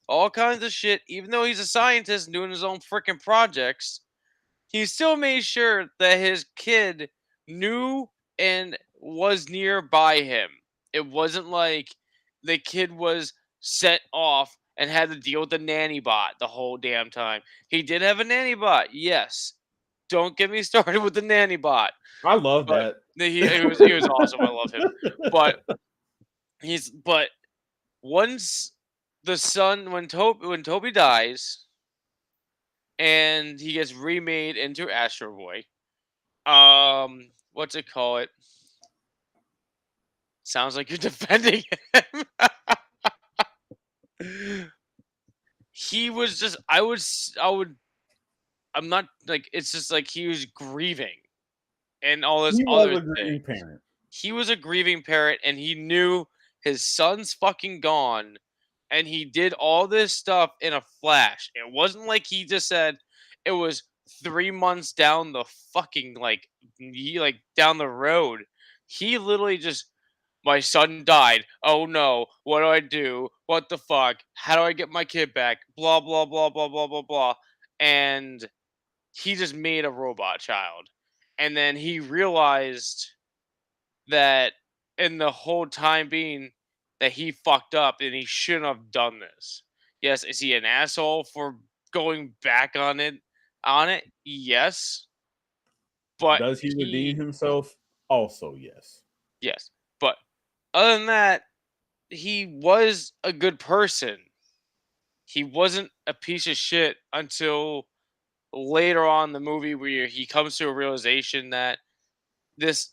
all kinds of shit. Even though he's a scientist and doing his own freaking projects, he still made sure that his kid knew and was nearby him. It wasn't like the kid was sent off and had to deal with the nanny bot the whole damn time. He did have a nanny bot, yes. Don't get me started with the nanny bot. I love But that. he was awesome. I love him. But but once the son when Toby dies and he gets remade into Astro Boy, what's it call it? Sounds like you're defending him. He was just I'm not like it's just like he was grieving and all this He was other a grieving thing. parent. He was a grieving parent and he knew his son's fucking gone and he did all this stuff in a flash. It wasn't like he just said it was 3 months down the fucking like down the road. He literally just my son died. Oh no, what do I do? What the fuck? How do I get my kid back? Blah blah blah blah blah blah blah. And he just made a robot child. And then he realized that in the whole time being that he fucked up and he shouldn't have done this. Yes, is he an asshole for going back on it? On it, yes, but Does he redeem himself? Also, yes. yes, but other than that, he was a good person. He wasn't a piece of shit until later on in the movie where he comes to a realization that this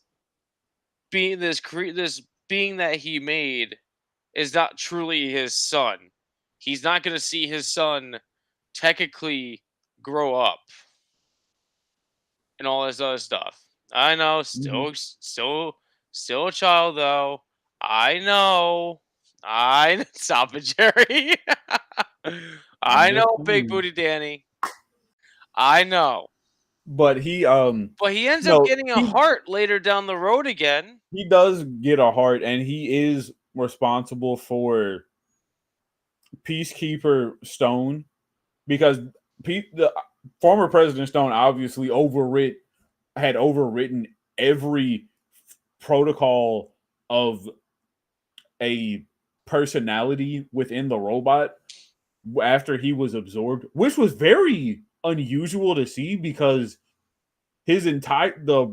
this being that he made is not truly his son. He's not going to see his son technically grow up and all this other stuff. I know, still a child though. I know. Stop it, Jerry. I know, Big Booty Danny. I know. But he But he ends up getting a heart later down the road again. He does get a heart, and he is responsible for Peacekeeper Stone because the former President Stone obviously had overwritten every protocol of a personality within the robot after he was absorbed, which was very unusual to see because the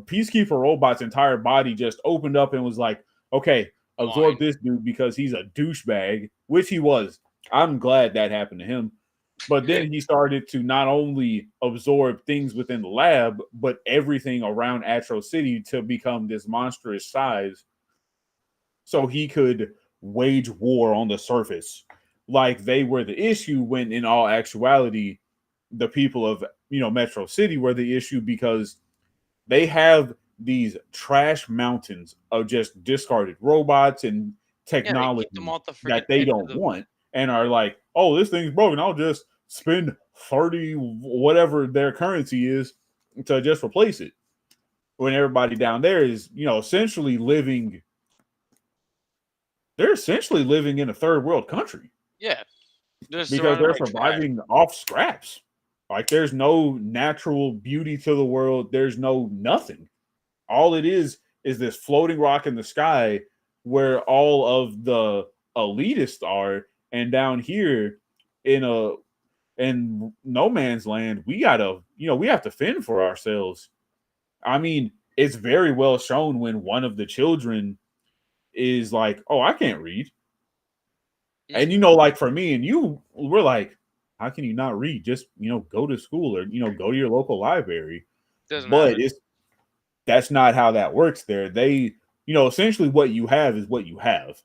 Peacekeeper robot's entire body just opened up and was like, okay, absorb this dude because he's a douchebag, which he was. I'm glad that happened to him. But then he started to not only absorb things within the lab, but everything around Astro City to become this monstrous size so he could wage war on the surface like they were the issue, when in all actuality, the people of Metro City were the issue because they have these trash mountains of just discarded robots and technology that they don't want and are like, oh, this thing's broken. I'll just spend 30 whatever their currency is to just replace it. When everybody down there is, essentially living. They're essentially living in a third world country. Yeah. Because they're surviving off scraps. Like there's no natural beauty to the world. There's no nothing. All it is this floating rock in the sky where all of the elitists are. And down here in no man's land, we have to fend for ourselves. I mean, it's very well shown when one of the children is like, oh, I can't read. And like for me and you, we're like, how can you not read? Just go to school or go to your local library. But that's not how that works there. They essentially what you have is what you have,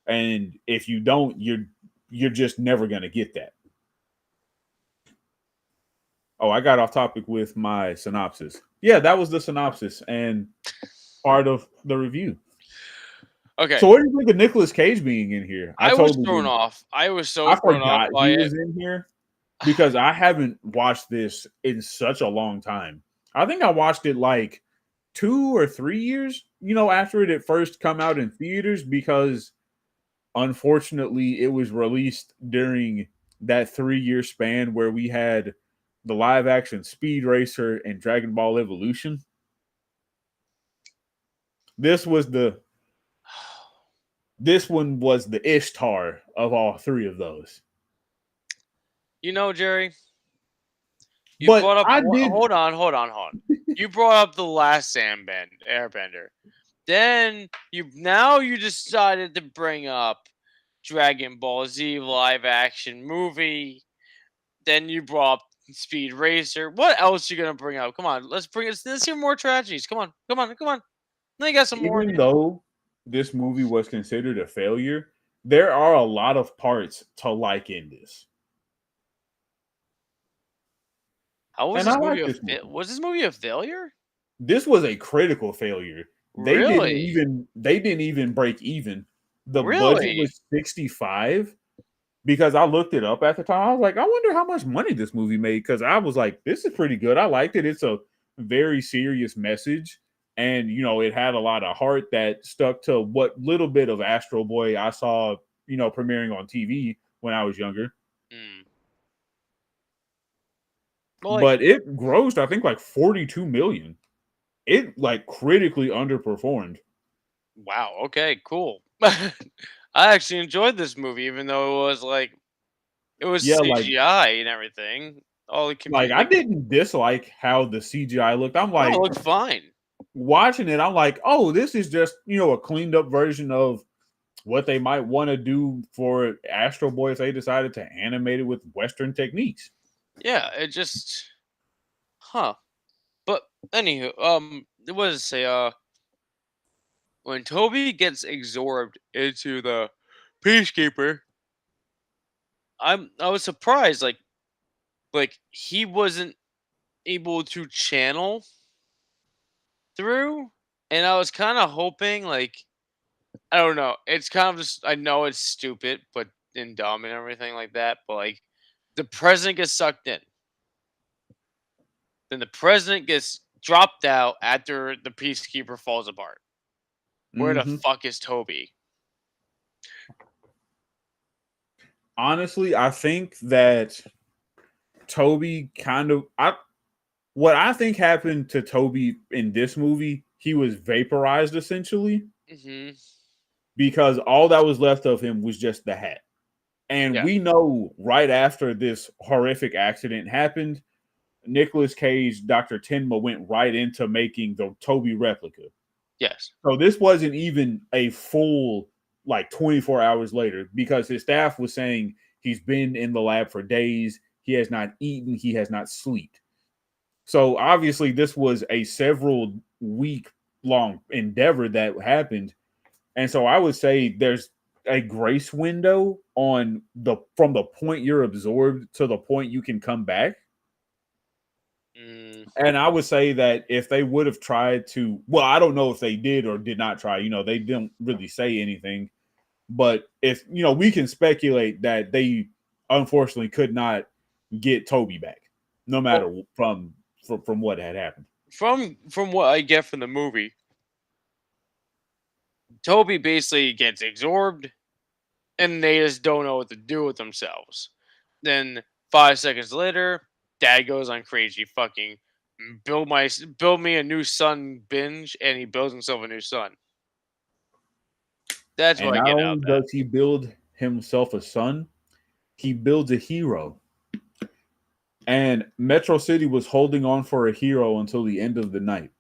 and if you don't, you're just never gonna get that. Oh, I got off topic with my synopsis. Yeah, that was the synopsis and part of the review. Okay. So what do you think of Nicolas Cage being in here? I was thrown off. I was so thrown off by he was in here because I haven't watched this in such a long time. I think I watched it like 2 or 3 years after it had first come out in theaters because unfortunately it was released during that 3-year span where we had the live action Speed Racer and Dragon Ball Evolution. This one was the Ishtar of all three of those. Jerry, But hold on. You brought up the last Airbender. Then you decided to bring up Dragon Ball Z live action movie. Then you brought up Speed Racer. What else are you gonna bring up? Come on, let's hear more tragedies. Come on. Then you got some more. Even though this movie was considered a failure, there are a lot of parts to like in this. How was this movie? Was this movie a failure? This was a critical failure. Really? They didn't even break even. The Really? budget was 65 because I looked it up at the time. I was like, I wonder how much money this movie made because I was like, this is pretty good. I liked it. It's a very serious message. And, it had a lot of heart that stuck to what little bit of Astro Boy I saw, premiering on TV when I was younger. Well, but it grossed, I think, like 42 million. It critically underperformed. Wow. Okay. Cool. I actually enjoyed this movie, even though it was CGI and everything. I didn't dislike how the CGI looked. I'm like, it looked fine. Watching it, I'm like, oh, this is just a cleaned up version of what they might want to do for Astro Boy if they decided to animate it with Western techniques. Yeah, it just, But anywho, what does it say? When Toby gets absorbed into the Peacekeeper, I was surprised, like he wasn't able to channel through, and I was kind of hoping, I don't know, it's kind of just, I know it's stupid, but and dumb and everything like that, but the president gets sucked in, then the president gets dropped out after the Peacekeeper falls apart. Where the fuck is Toby? Honestly, I think that Toby what I think happened to Toby in this movie, he was vaporized essentially. Because all that was left of him was just the hat. And we know right after this horrific accident happened, Nicolas Cage, Dr. Tenma went right into making the Toby replica. Yes. So this wasn't even a full 24 hours later because his staff was saying he's been in the lab for days. He has not eaten. He has not slept. So obviously this was a several week long endeavor that happened. And so I would say there's a grace window from the point you're absorbed to the point you can come back. And I would say that if they would have tried to, well, I don't know if they did or did not try, they didn't really say anything. But if, we can speculate that they unfortunately could not get Toby back, no matter from what had happened. From what I get from the movie, Toby basically gets absorbed and they just don't know what to do with themselves. Then 5 seconds later, Dad goes on crazy fucking build me a new son binge, and he builds himself a new son. That's what I get out of that. Not only does he build himself a son, he builds a hero. And Metro City was holding on for a hero until the end of the night.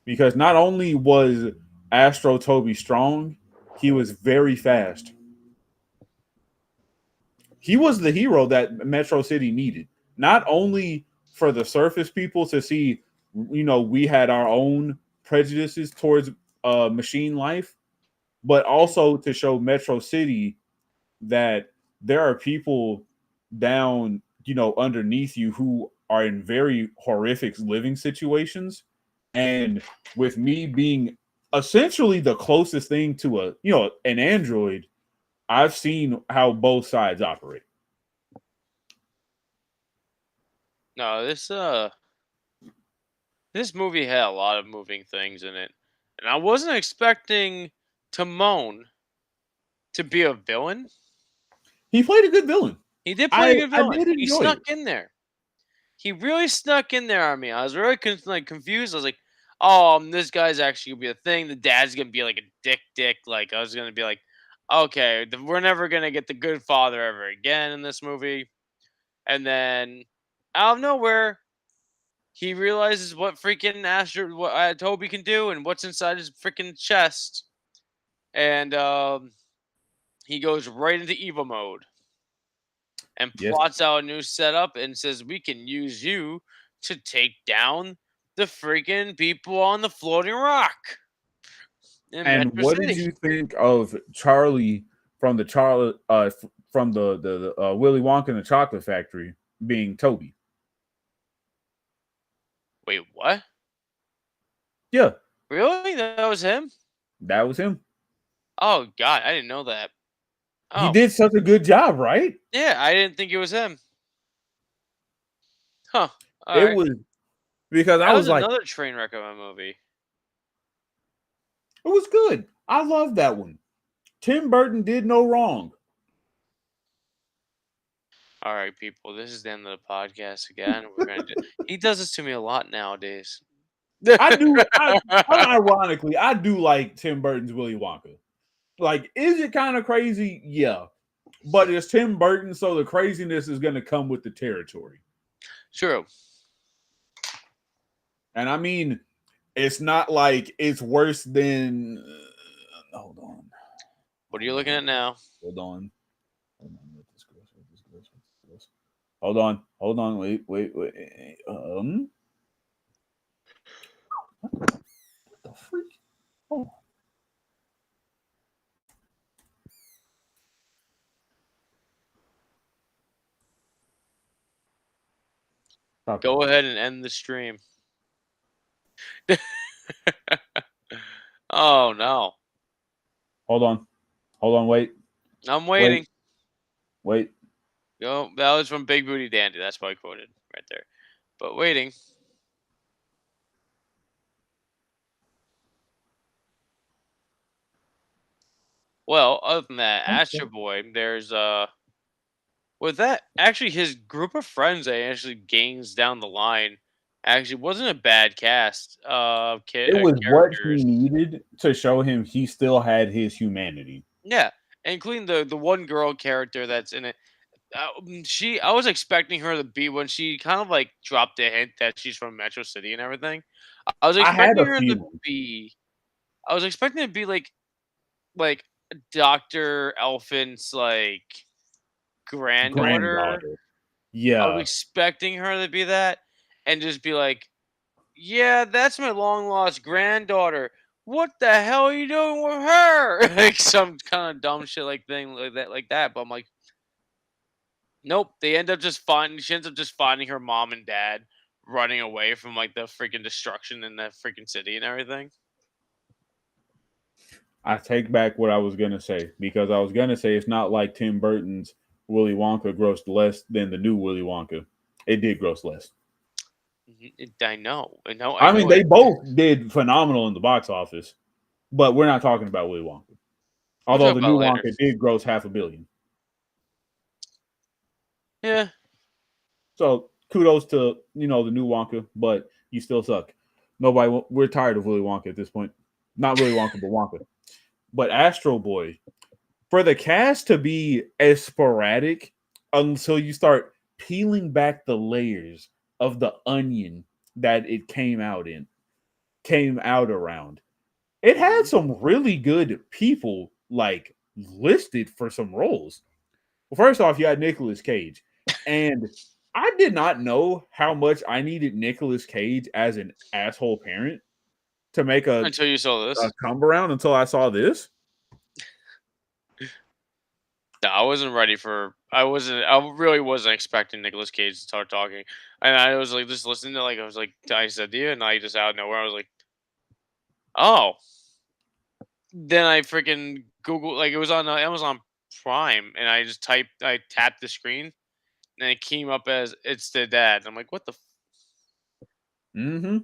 Because not only was Astro Toby strong, he was very fast. He was the hero that Metro City needed. Not only for the surface people to see, we had our own prejudices towards machine life, but also to show Metro City that there are people down, underneath you who are in very horrific living situations. And with me being essentially the closest thing to an android, I've seen how both sides operate. No, this this movie had a lot of moving things in it, and I wasn't expecting Timon to be a villain. He played a good villain. He did play a good I villain. did He enjoy snuck it. in there. He really snuck in there on me. I was really confused. I was like, "Oh, this guy's actually gonna be a thing. The dad's gonna be like a dick. Like I was gonna be like, okay, we're never gonna get the good father ever again in this movie." And then out of nowhere, he realizes what freaking what Toby can do and what's inside his freaking chest, and he goes right into evil mode and Yes. plots out a new setup and says, "We can use you to take down the freaking people on the floating rock in And Metro what did City." you think of Charlie from the Willy Wonka and the Chocolate Factory being Toby? Wait, what? Yeah, Really? That was him? that was him. Oh God, I didn't know that. He Oh did such a good job, right? yeah, I didn't think it was him. Huh. All It right. was because I That was was like, another train wreck of a movie. it was good. I love that one. Tim Burton did no wrong. All right, people. This is the end of the podcast again. We're gonna do. He does this to me a lot nowadays. I do. Unironically, I do like Tim Burton's Willy Wonka. Like, is it kind of crazy? Yeah, but it's Tim Burton, so the craziness is going to come with the territory. True. And I mean, it's not like it's worse than. Hold on. What are you looking at now? Hold on. Let this go. Hold on. Wait. What the freak? Hold on. Stop Go it. ahead and end the stream. Oh no. Hold on. Wait. I'm waiting. Wait. Go. That was from Big Booty Dandy. That's why I quoted right there. But waiting. Well, other than that, Astro Boy, there's with that actually his group of friends that he actually gains down the line actually wasn't a bad cast It was what he characters. needed to show him he still had his humanity. Yeah, including the one girl character that's in it. I was expecting her to be when she kind of like dropped a hint that she's from Metro City and everything. I was I had expecting a her to feeling. be. I was expecting it to be like Doctor Elfin's like granddaughter. Granddaughter. I was Yeah. expecting her to be that and just be like, "Yeah, that's my long lost granddaughter. What the hell are you doing with her?" Like some kind of dumb shit like that. But I'm like, nope. They end up just finding. She ends up just finding her mom and dad running away from like the freaking destruction in the freaking city and everything. I take back what I was going to say because I was going to say it's not like Tim Burton's Willy Wonka grossed less than the new Willy Wonka. It did gross less. I know. I mean, they both did phenomenal in the box office, but we're not talking about Willy Wonka. We'll Although talk the about new it later. Wonka did gross $500 million. Yeah. So kudos to the new Wonka, but you still suck. Nobody. We're tired of Willy Wonka at this point. Not Willy Wonka, but Wonka. But Astro Boy, for the cast to be as sporadic until you start peeling back the layers of the onion that it came out around. It had some really good people like listed for some roles. Well, first off, you had Nicolas Cage, and I did not know how much I needed Nicolas Cage as an asshole parent to make Until you saw this. come around until I saw this. No, I wasn't ready for. I really wasn't expecting Nicolas Cage to start talking, and I was like just listening to I was like I said to you, and I just out of nowhere I was like, oh. Then I freaking Google it was on Amazon Prime, and I tapped the screen, and it came up as it's the dad. I'm like, what the? Mm-hmm.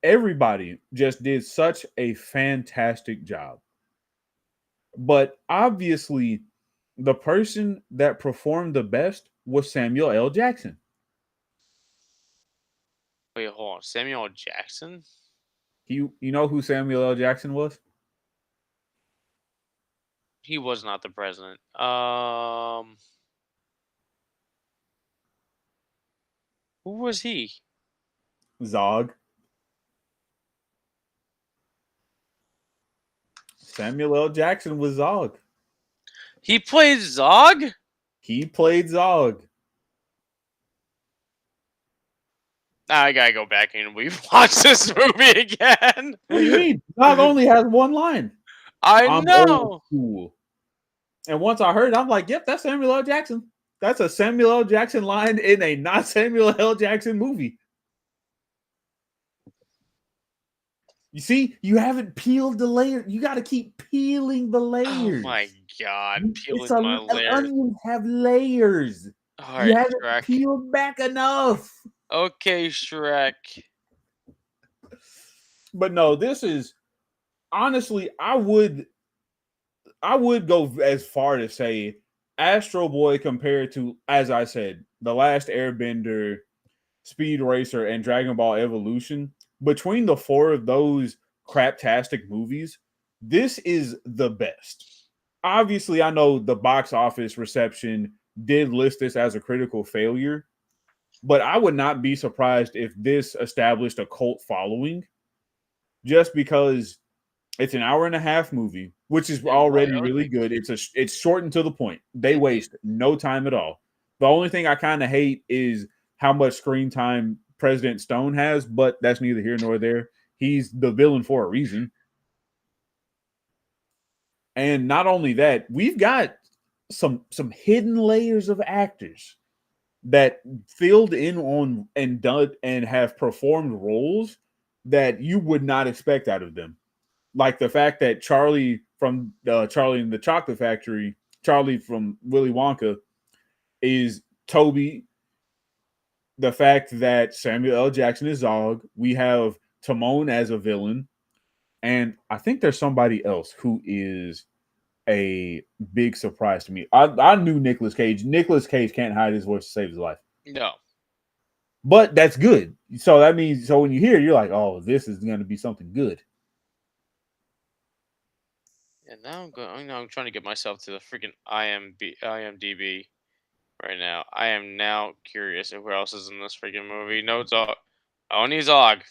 Everybody just did such a fantastic job. But obviously, the person that performed the best was Samuel L. Jackson. Wait, hold on. Samuel L. Jackson? You know who Samuel L. Jackson was? He was not the president. Who was he? Zog. Samuel L. Jackson was Zog. He played Zog? He played Zog. I gotta go back and rewatch this movie again. What do you mean? Zog only has one line. I know. Old school. And once I heard it, I'm like, yep, that's Samuel L. Jackson. That's a Samuel L. Jackson line in a not Samuel L. Jackson movie. You see, you haven't peeled the layer. You got to keep peeling the layers. Oh my god, peeling my layers. Onions have layers. All You right, haven't Shrek. peeled back enough. Okay, Shrek. But no, this is honestly, I would go as far to say Astro Boy compared to, as I said, The Last Airbender, Speed Racer, and Dragon Ball Evolution. Between the four of those craptastic movies, this is the best. Obviously, I know the box office reception did list this as a critical failure, but I would not be surprised if this established a cult following just because it's an hour and a half movie, which is already really good. It's short and to the point. They waste no time at all. The only thing I kind of hate is how much screen time President Stone has, but that's neither here nor there. He's the villain for a reason. And not only that, we've got some hidden layers of actors that filled in on and done and have performed roles that you would not expect out of them. Like the fact that Charlie from Charlie and the Chocolate Factory, Charlie from Willy Wonka, is Toby. The fact that Samuel L. Jackson is Zog. We have Timon as a villain. And I think there's somebody else who is a big surprise to me. I knew Nicolas Cage. Nicolas Cage can't hide his voice to save his life. No. But that's good. So that means, so when you hear it, you're like, oh, this is going to be something good. And now I'm trying to get myself to the freaking IMDb right now. I am now curious of who else is in this freaking movie. No Zog. Only Zog.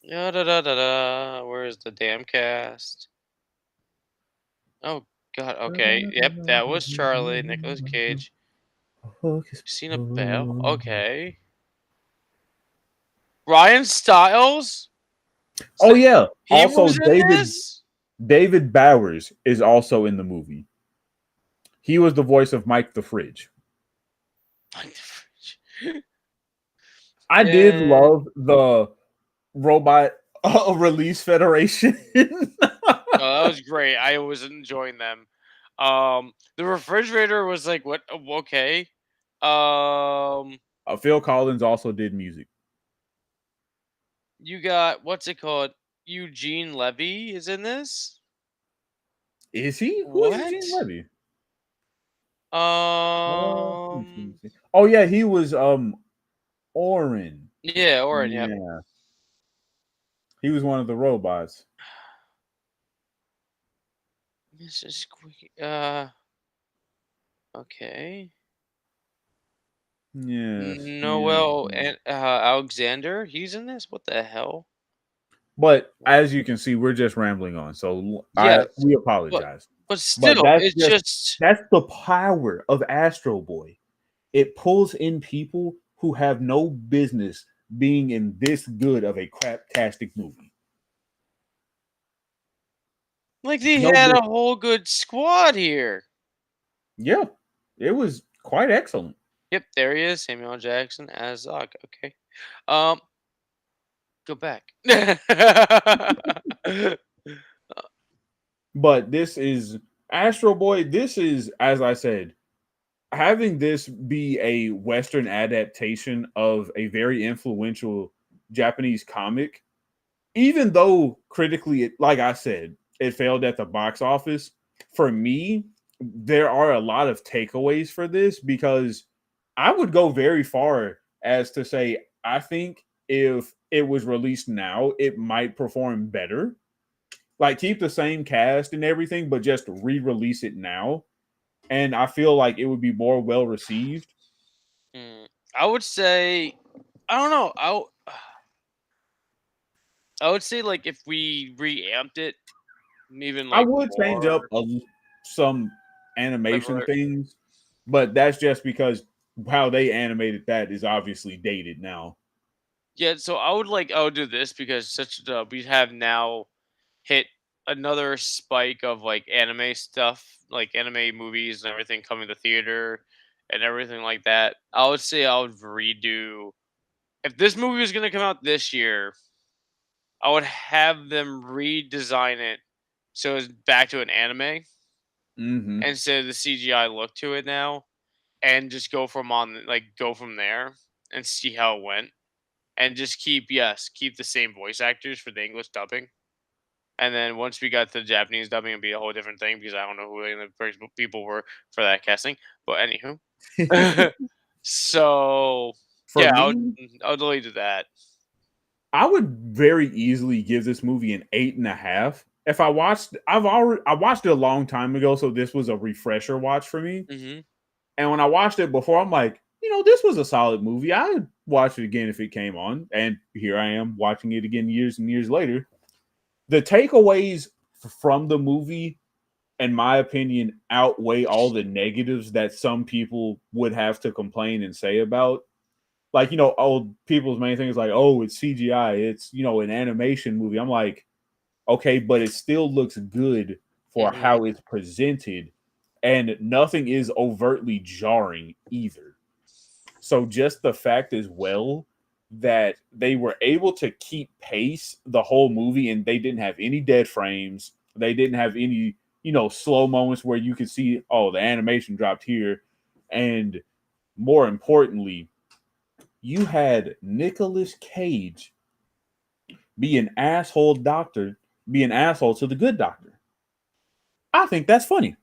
Da da da da. Where's the damn cast? Oh God. Okay. Yep. That was Charlie. Nicolas Cage. Christina Bale. Okay. Ryan Stiles. Oh yeah. Also, was in this? David Bowers is also in the movie. He was the voice of Mike the Fridge. Mike the Fridge. I did love the Robot Release Federation. Oh, that was great. I was enjoying them. The refrigerator was like, what? Okay. Phil Collins also did music. You got, what's it called? Eugene Levy is in this? Is he? Who is Eugene Levy? Oh yeah, he was Orin. Yeah, Orin, yeah. He was one of the robots. Mrs. Squeaky. Okay. Yeah. Noel and Alexander, he's in this? What the hell? But as you can see, we're just rambling on. So we apologize. But still, that's the power of Astro Boy. It pulls in people who have no business being in this good of a craptastic movie. Like they had a whole good squad here. Yeah, it was quite excellent. Yep, there he is, Samuel L. Jackson as Zog. Okay, go back. But this is Astro Boy. This is, as I said, having this be a Western adaptation of a very influential Japanese comic, even though critically, like I said, it failed at the box office, for me, there are a lot of takeaways for this because I would go very far as to say, I think if it was released now, it might perform better. Like, keep the same cast and everything, but just re release it now. And I feel like it would be more well received. I would say, I don't know. I would say like if we reamped it, even I like would change up more, some like animation things, but that's just because how they animated that is obviously dated now. yeah. So I would do this because we have now hit another spike of like anime stuff, like anime movies and everything coming to theater and everything like that. I would say I would redo, if this movie was gonna come out this year, I would have them redesign it so it's back to an anime Mm-hmm. instead of the CGI look to it now, and just go from there and see how it went, and just keep the same voice actors for the English dubbing. And then once we got the Japanese dubbing, it'd be a whole different thing because I don't know who the first people were for that casting. But anywho, so For yeah, me, I would delete that. I would very easily give this movie an 8.5. If I watched it a long time ago, so this was a refresher watch for me. Hmm. And when I watched it before, I'm like, this was a solid movie. I'd watch it again if it came on. And here I am watching it again years and years later. The takeaways from the movie, in my opinion, outweigh all the negatives that some people would have to complain and say about. Like, old people's main thing is like, oh, it's CGI, it's an animation movie. I'm like, okay, but it still looks good for Hmm. how it's presented, and nothing is overtly jarring either. So just the fact as well that they were able to keep pace the whole movie, and they didn't have any dead frames, they didn't have any slow moments where you could see, oh, the animation dropped here, and more importantly, you had Nicolas Cage be an asshole doctor, be an asshole to the good doctor. I think that's funny.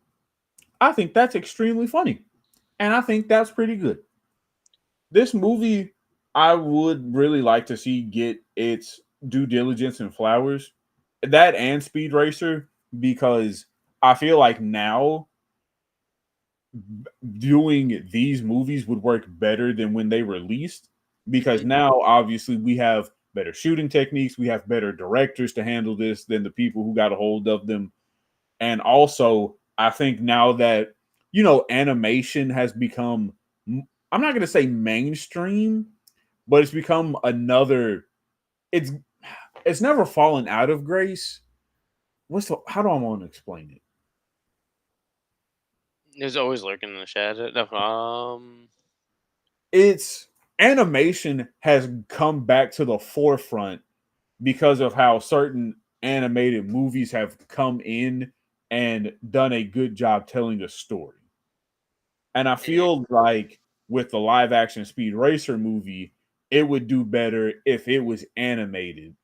I think that's extremely funny. And I think that's pretty good. This movie, I would really like to see get its due diligence and flowers. That and Speed Racer, because I feel like now doing these movies would work better than when they released, because Hmm. now obviously we have better shooting techniques, we have better directors to handle this than the people who got a hold of them. And also, I think now that animation has become, I'm not going to say mainstream, but it's become another, it's it's never fallen out of grace. How do I want to explain it? There's always lurking in the shadow. No, It's animation has come back to the forefront because of how certain animated movies have come in and done a good job telling a story. And I feel like with the live action Speed Racer movie, it would do better if it was animated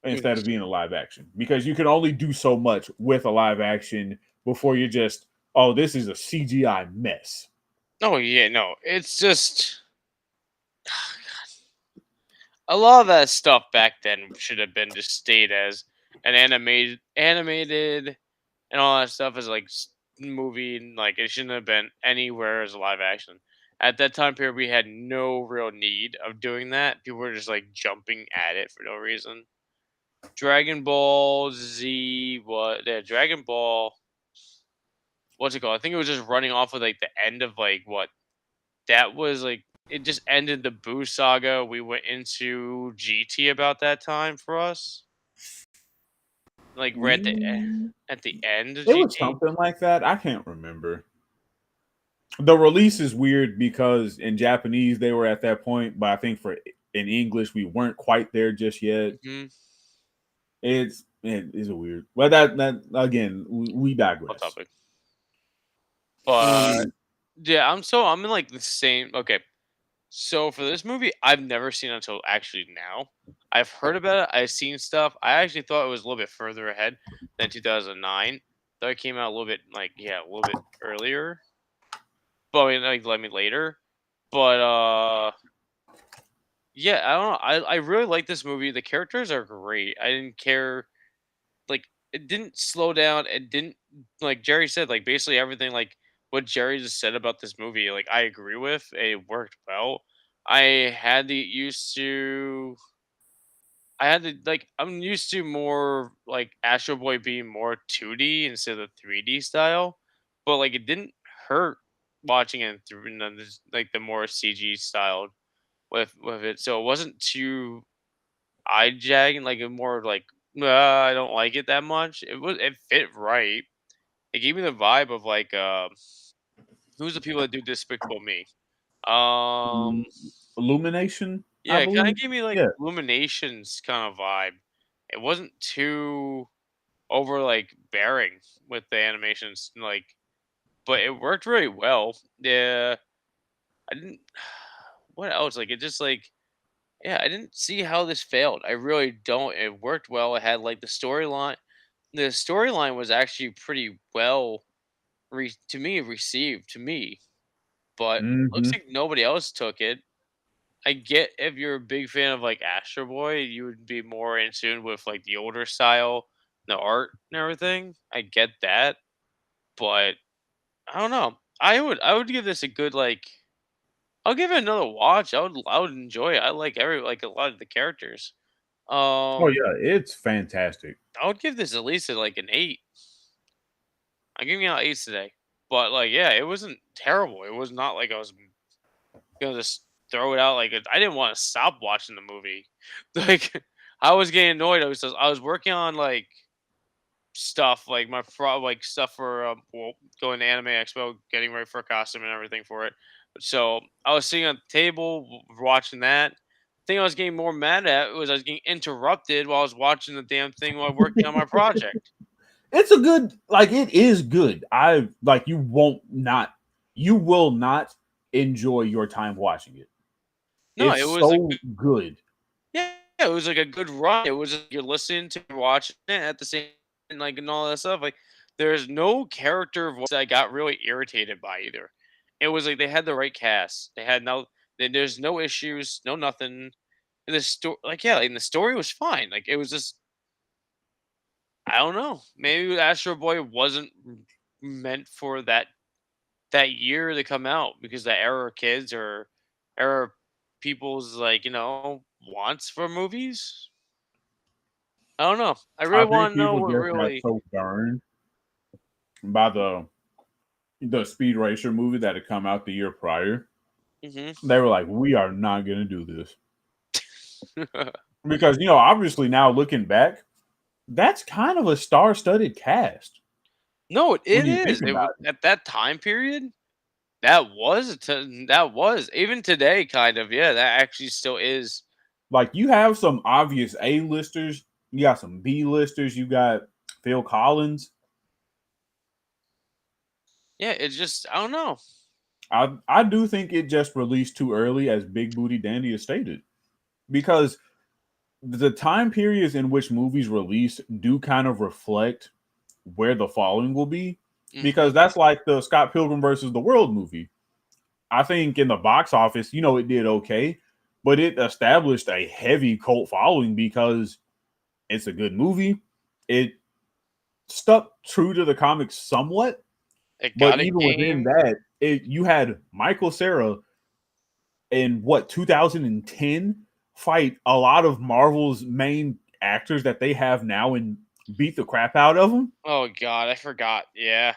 instead of being a live action, because you can only do so much with a live action before you're just, oh, this is a CGI mess. oh yeah, no, it's just a lot of that stuff back then should have been just stayed as an animated, and all that stuff is like movie, and like it shouldn't have been anywhere as live action. At that time period, we had no real need of doing that. People were just like jumping at it for no reason. Dragon Ball Z, what? Yeah, Dragon Ball. What's it called? I think it was just running off of like the end of like what that was like. It just ended the Boo saga. We went into GT about that time for us. Like we're Mm, at the end of it was GT. something like that. I can't remember. The release is weird because in Japanese they were at that point, but I think for in English we weren't quite there just yet. Hmm. It is a weird. Well, that again, we Hot digress. topic. But Um, Yeah, I'm in like the same. Okay, so for this movie, I've never seen it until actually now. I've heard about it. I've seen stuff. I actually thought it was a little bit further ahead than 2009. Thought it came out a little bit like a little bit earlier. But I mean, like let me later. But yeah, I don't know. I really like this movie. The characters are great. I didn't care like it didn't slow down. It didn't like Jerry said, like basically everything like what Jerry just said about this movie, like I agree with. It worked well. I had to get used to I had to like I'm used to more like Astro Boy being more 2D instead of 3D style. But like it didn't hurt watching it through like the more CG styled with it. So it wasn't too eye jagging, like a more like I don't like it that much. It fit right. It gave me the vibe of like who's the people that do Despicable Me? Um Mm, Illumination, I yeah, it kinda believe. gave me like Yeah. Illuminations kind of vibe. It wasn't too over like bearing with the animations, like but it worked really well. Yeah. I didn't what else? Like it just like yeah, I didn't see how this failed. I really don't. It worked well. It had like the storyline. The storyline was actually pretty well to me received to me, but looks Hmm. like nobody else took it. I get if you're a big fan of like Astro Boy, you would be more in tune with like the older style, the art and everything. I get that, but I don't know. I would give this a good like. I'll give it another watch. I would enjoy it. I like every like a lot of the characters. Oh Um, yeah, it's fantastic. I would give this at least like an 8. I'm giving out 8s today. But like, yeah, it wasn't terrible. It was not like I was gonna just throw it out. Like I didn't want to stop watching the movie. Like I was getting annoyed. I was working on like stuff like like stuff for well, going to Anime Expo, getting ready for a costume and everything for it. So I was sitting on the table watching that. Thing I was getting more mad at was I was getting interrupted while I was watching the damn thing while working on my project. It's a good, like it is good. I like you will not enjoy your time watching it. No, It's it was a so good. yeah, it was like a good run. It was you're listening to watching it at the same and like and all that stuff. Like there's no character voice that I got really irritated by either. It was like they had the right cast. They had no there's no issues, no nothing. And the story like yeah, and the story was fine. Like it was just I don't know. Maybe Astro Boy wasn't meant for that year to come out because the era of kids or era of people's like, wants for movies. I don't know. I really I think want to know people what just got really. so burned by the Speed Racer movie that had come out the year prior. Hmm. They were like, "We are not going to do this," because obviously now looking back, that's kind of a star-studded cast No, when it you is. think It was about it. at that time period. That was even today, kind of. Yeah, that actually still is. Like you have some obvious A-listers, you got some B-listers, you got Phil Collins. Yeah, it's just I don't know. I do think it just released too early, as Big Booty Dandy has stated, because the time periods in which movies release do kind of reflect where the following will be. Hmm. Because that's like the Scott Pilgrim versus the World movie. I think in the box office, it did okay, but it established a heavy cult following because it's a good movie. It stuck true to the comics somewhat, It but got a even within game. that, you had Michael Cera in 2010 fight a lot of Marvel's main actors that they have now and beat the crap out of them. Oh God, I forgot. Yeah,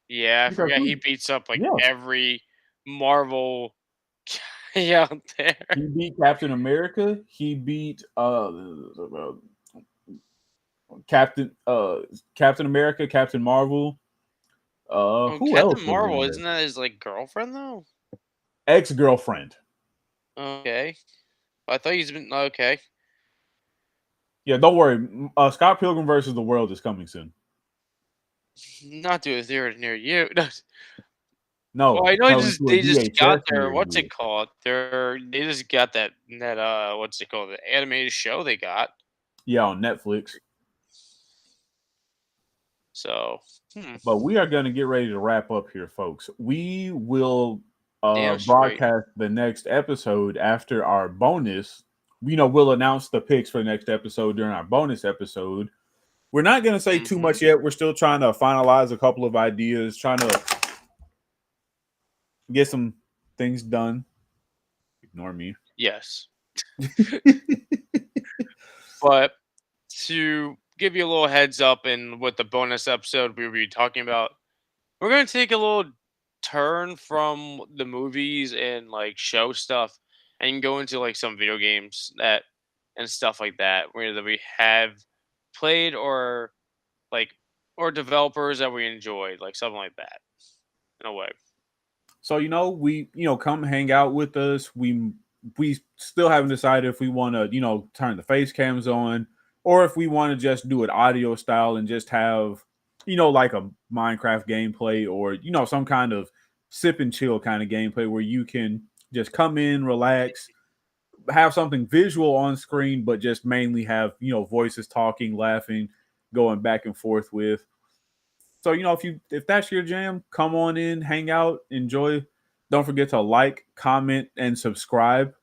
yeah, I Because forgot. He beats up like yeah, every Marvel guy out there. he beat Captain America. He beat Captain Captain America, Captain Marvel. Oh, Who Captain else was in Marvel there? isn't that his like girlfriend though? Ex girlfriend. Okay, I thought he's been okay. Yeah, don't worry. Scott Pilgrim versus the World is coming soon. Not to a theater near you. No, No, Well, I know tell him to a they just got VHS their what's interview. it called? They just got that what's it called? The animated show they got. Yeah, on Netflix. So, But we are going to get ready to wrap up here, folks. We will damn straight. broadcast the next episode after our bonus. We'll announce the picks for the next episode during our bonus episode. We're not going to say too much yet. We're still trying to finalize a couple of ideas, trying to get some things done. Ignore me. Yes. But to give you a little heads up in what the bonus episode we'll be talking about, we're going to take a little turn from the movies and like show stuff and go into like some video games and stuff like that where we have played or like or developers that we enjoyed, like something like that in a way. So we come hang out with us. We still haven't decided if we want to turn the face cams on or if we want to just do it audio style and just have like a Minecraft gameplay or some kind of sip and chill kind of gameplay where you can just come in, relax, have something visual on screen, but just mainly have voices talking, laughing, going back and forth with. So if that's your jam, come on in, hang out, enjoy. Don't forget to like, comment, and subscribe.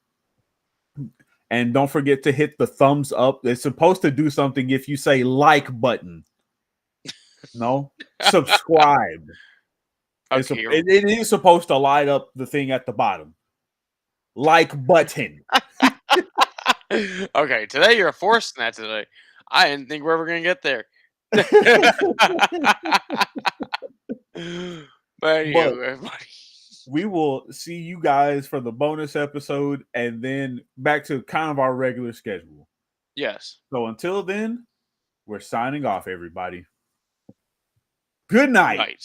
And don't forget to hit the thumbs up. It's supposed to do something if you say like button. No, subscribe. Okay, It is supposed to light up the thing at the bottom. Like button. okay, today you're forcing that today. I didn't think we were ever gonna get there. But anyway, everybody. We will see you guys for the bonus episode and then back to kind of our regular schedule. Yes. So until then, we're signing off, everybody. Good night.